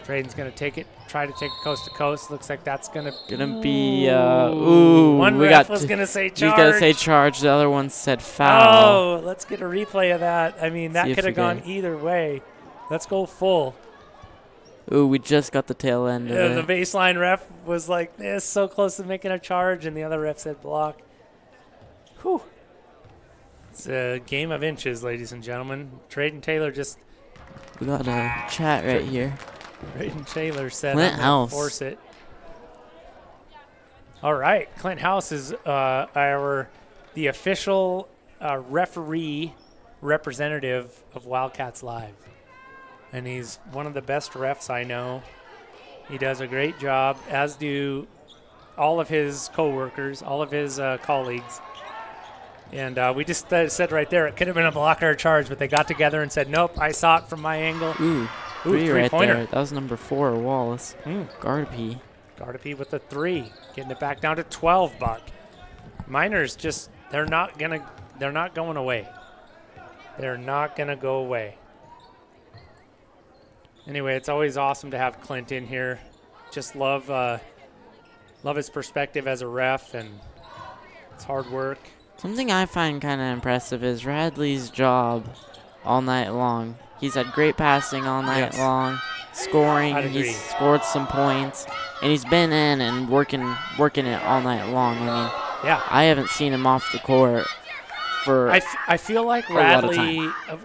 S1: Drayden's going to take it, try to take it coast to coast. Looks like that's going to
S3: be, ooh.
S1: One ref was going to say charge.
S3: He's going to say charge. The other one said foul.
S1: Oh, let's get a replay of that. I mean, that could have gone either way. Let's go full.
S3: Ooh, we just got the tail end of it.
S1: The baseline ref was like this, so close to making a charge, and the other ref said block. Whew. It's a game of inches, ladies and gentlemen. Drayden Taylor just...
S3: We got a chat right here.
S1: Drayden Taylor said,
S3: Clint House.
S1: Force it. All right. Clint House is the official referee representative of Wildcats Live. And he's one of the best refs I know. He does a great job, as do all of his coworkers, all of his colleagues. And we just said right there, it could have been a block or a charge, but they got together and said, nope, I saw it from my angle.
S3: Ooh, three-pointer. Right, that was number 4, Wallace. Gardapi.
S1: Gardapi with a 3, getting it back down to 12, Buck. Miners just, they're not going away. They're not going to go away. Anyway, it's always awesome to have Clint in here. Just love his perspective as a ref and his hard work.
S3: Something I find kind of impressive is Radley's job all night long. He's had great passing all night long, scoring. He's scored some points, and he's been in and working it all night long. I mean,
S1: yeah,
S3: I haven't seen him off the court for
S1: I feel like Radley,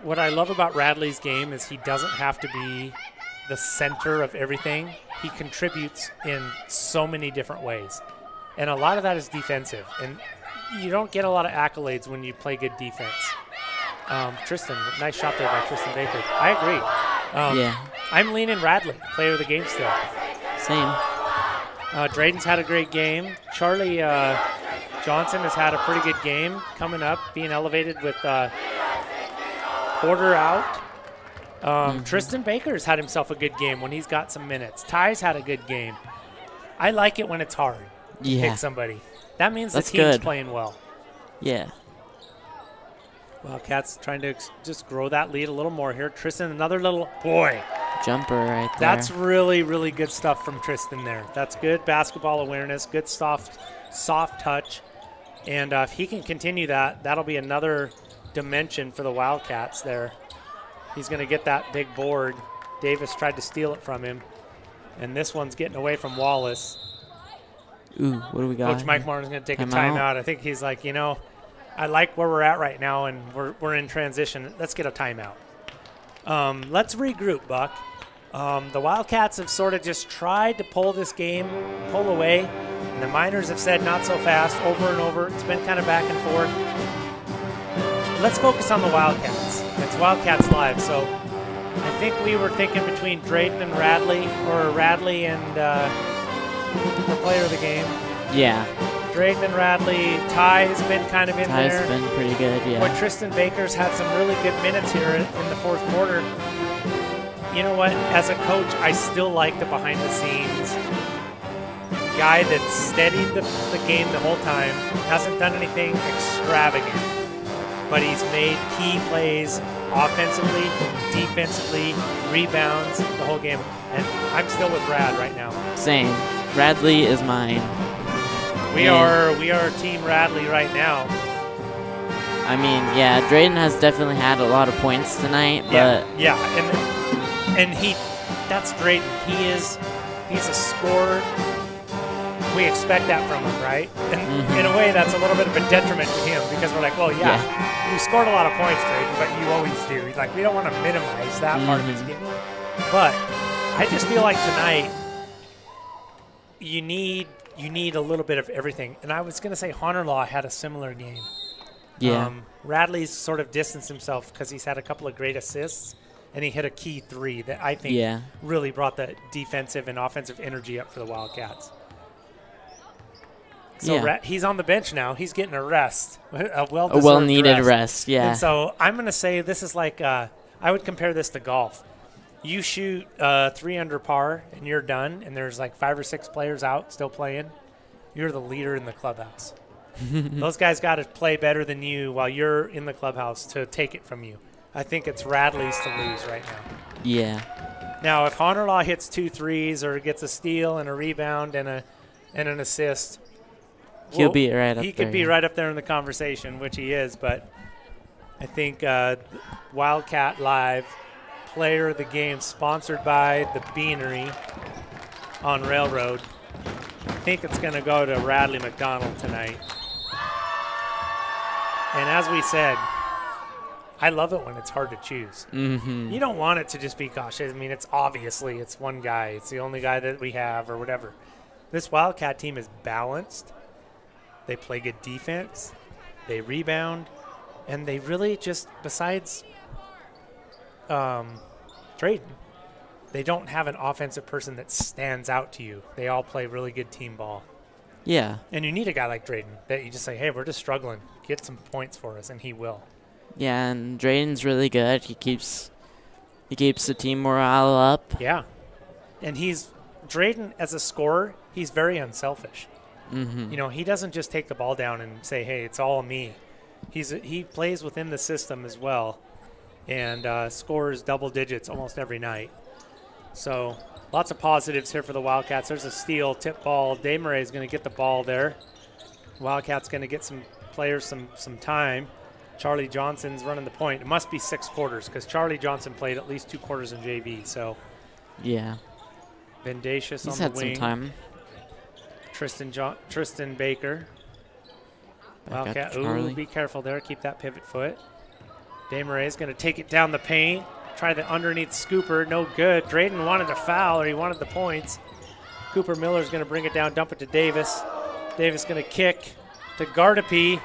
S1: what I love about Radley's game is he doesn't have to be the center of everything. He contributes in so many different ways, and a lot of that is defensive. And you don't get a lot of accolades when you play good defense. Tristan, nice shot there by Tristan Baker. I agree.
S3: Yeah.
S1: I'm leaning Radley, player of the game still.
S3: Same.
S1: Drayden's had a great game. Charlie Johnson has had a pretty good game coming up, being elevated with Porter out. Tristan Baker's had himself a good game when he's got some minutes. Ty's had a good game. I like it when it's hard to pick somebody. That means the team's playing well.
S3: Yeah.
S1: Wildcats trying to just grow that lead a little more here. Tristan, another little boy.
S3: Jumper right there.
S1: That's really, really good stuff from Tristan there. That's good basketball awareness, good soft touch. And if he can continue that, that'll be another dimension for the Wildcats there. He's going to get that big board. Davis tried to steal it from him. And this one's getting away from Wallace.
S3: Ooh, what do we got?
S1: Coach Mike Martin's going to take a timeout. I think he's like, I like where we're at right now, and we're in transition. Let's get a timeout. Let's regroup, Buck. The Wildcats have sort of just tried to pull this game, pull away, and the Miners have said not so fast, over and over. It's been kind of back and forth. Let's focus on the Wildcats. It's Wildcats Live, so I think we were thinking between Drayden and Radley, or Radley and the player of the game.
S3: Yeah.
S1: Drayden and Radley. Ty's been kind of in there.
S3: Ty's been pretty good, yeah.
S1: But Tristan Baker's had some really good minutes here in the fourth quarter. You know what? As a coach, I still like the behind-the-scenes guy that's steadied the game the whole time, hasn't done anything extravagant, but he's made key plays offensively, defensively, rebounds, the whole game. And I'm still with Rad right now.
S3: Same. Radley is mine.
S1: We are Team Radley right now.
S3: I mean, yeah, Drayden has definitely had a lot of points tonight, but
S1: yeah, and that's Drayden. He's a scorer. We expect that from him, right? And in a way, that's a little bit of a detriment to him because we're like, well, yeah. You scored a lot of points, Drayden, but you always do. Like, we don't want to minimize that part of his game. But I just feel like tonight you need a little bit of everything. And I was going to say Honorlaw had a similar game.
S3: Yeah.
S1: Radley's sort of distanced himself because he's had a couple of great assists, and he hit a key 3 that I think really brought the defensive and offensive energy up for the Wildcats. So he's on the bench now. He's getting a rest, a
S3: well-needed rest. Yeah.
S1: And so I'm going to say this is like I would compare this to golf. You shoot 3 under par and you're done, and there's like 5 or 6 players out still playing. You're the leader in the clubhouse. Those guys got to play better than you while you're in the clubhouse to take it from you. I think it's Radley's to lose right now.
S3: Yeah.
S1: Now, if Honorlaw hits 2 threes or gets a steal and a rebound and an assist,
S3: He'll be right up there.
S1: He could be right up there in the conversation, which he is. But I think Wildcat Live Player of the Game, sponsored by the Beanery on Railroad. I think it's going to go to Radley McDonald tonight. And as we said, I love it when it's hard to choose.
S3: Mm-hmm.
S1: You don't want it to just be, gosh, I mean, it's one guy. It's the only guy that we have or whatever. This Wildcat team is balanced. They play good defense. They rebound. And they really just, besides Drayton, they don't have an offensive person that stands out to you. They all play really good team ball.
S3: Yeah.
S1: And you need a guy like Drayton that you just say, hey, we're just struggling. Get some points for us, and he will.
S3: Yeah, and Drayton's really good. He keeps the team morale up.
S1: Yeah. And Drayton, as a scorer, he's very unselfish.
S3: Mm-hmm.
S1: You know, he doesn't just take the ball down and say, hey, it's all me. He plays within the system as well and scores double digits almost every night. So lots of positives here for the Wildcats. There's a steal, tip ball. Desmarais is going to get the ball there. Wildcats going to get some players some time. Charlie Johnson's running the point. It must be 6 quarters because Charlie Johnson played at least 2 quarters in JV. So
S3: yeah,
S1: Vendacious
S3: he's
S1: on the
S3: had
S1: wing.
S3: some time.
S1: Tristan Baker. Wildcat. Ooh, be careful there. Keep that pivot foot. Desmarais is going to take it down the paint. Try the underneath scooper. No good. Drayton wanted a foul, or he wanted the points. Cooper Miller's going to bring it down, dump it to Davis. Davis going to kick to Gardapi.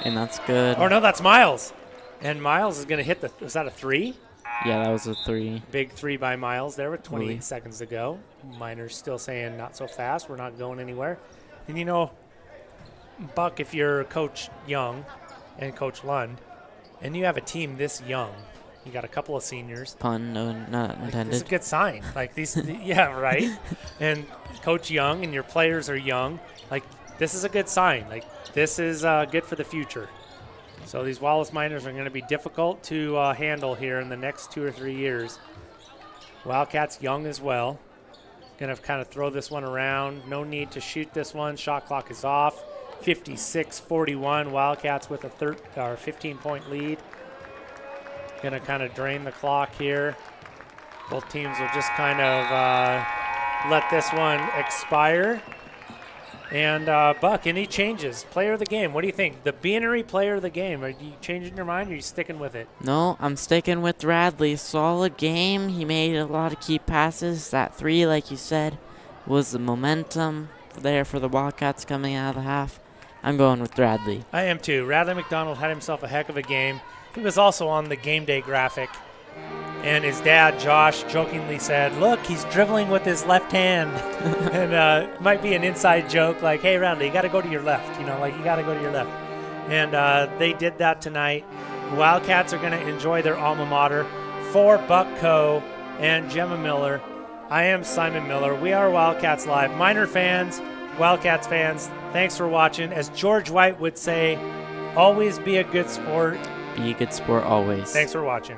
S3: And that's good.
S1: Oh, no, that's Miles. And Miles is going to hit was that a 3?
S3: Yeah, that was a 3.
S1: Big 3 by Miles there with 28 seconds to go. Miners still saying not so fast. We're not going anywhere. And, you know, Buck, if you're Coach Young and Coach Lund, and you have a team this young, you got a couple of seniors.
S3: Pun, no, not intended.
S1: This is a good sign. Like these, yeah, right. And Coach Young and your players are young. Like this is a good sign. Like this is good for the future. So these Wallace Miners are going to be difficult to handle here in the next 2 or 3 years. Wildcats young as well. Going to kind of throw this one around. No need to shoot this one. Shot clock is off. 56-41. Wildcats with a 15-point lead. Going to kind of drain the clock here. Both teams will just kind of let this one expire. And Buck, any changes? Player of the game, what do you think? The Beanery player of the game, are you changing your mind or are you sticking with it?
S3: No, I'm sticking with Radley. Solid game. He made a lot of key passes. That 3, like you said, was the momentum there for the Wildcats coming out of the half. I'm going with Radley.
S1: I am too. Radley McDonald had himself a heck of a game. He was also on the game day graphic. And his dad, Josh, jokingly said, look, he's dribbling with his left hand. And it might be an inside joke like, hey, Radley, you got to go to your left. You know, like you got to go to your left. And they did that tonight. Wildcats are going to enjoy their alma mater. For Buck Coe and Gemma Miller, I am Simon Miller. We are Wildcats Live. Miner fans, Wildcats fans, thanks for watching. As George White would say, always be a good sport.
S3: Be a good sport always.
S1: Thanks for watching.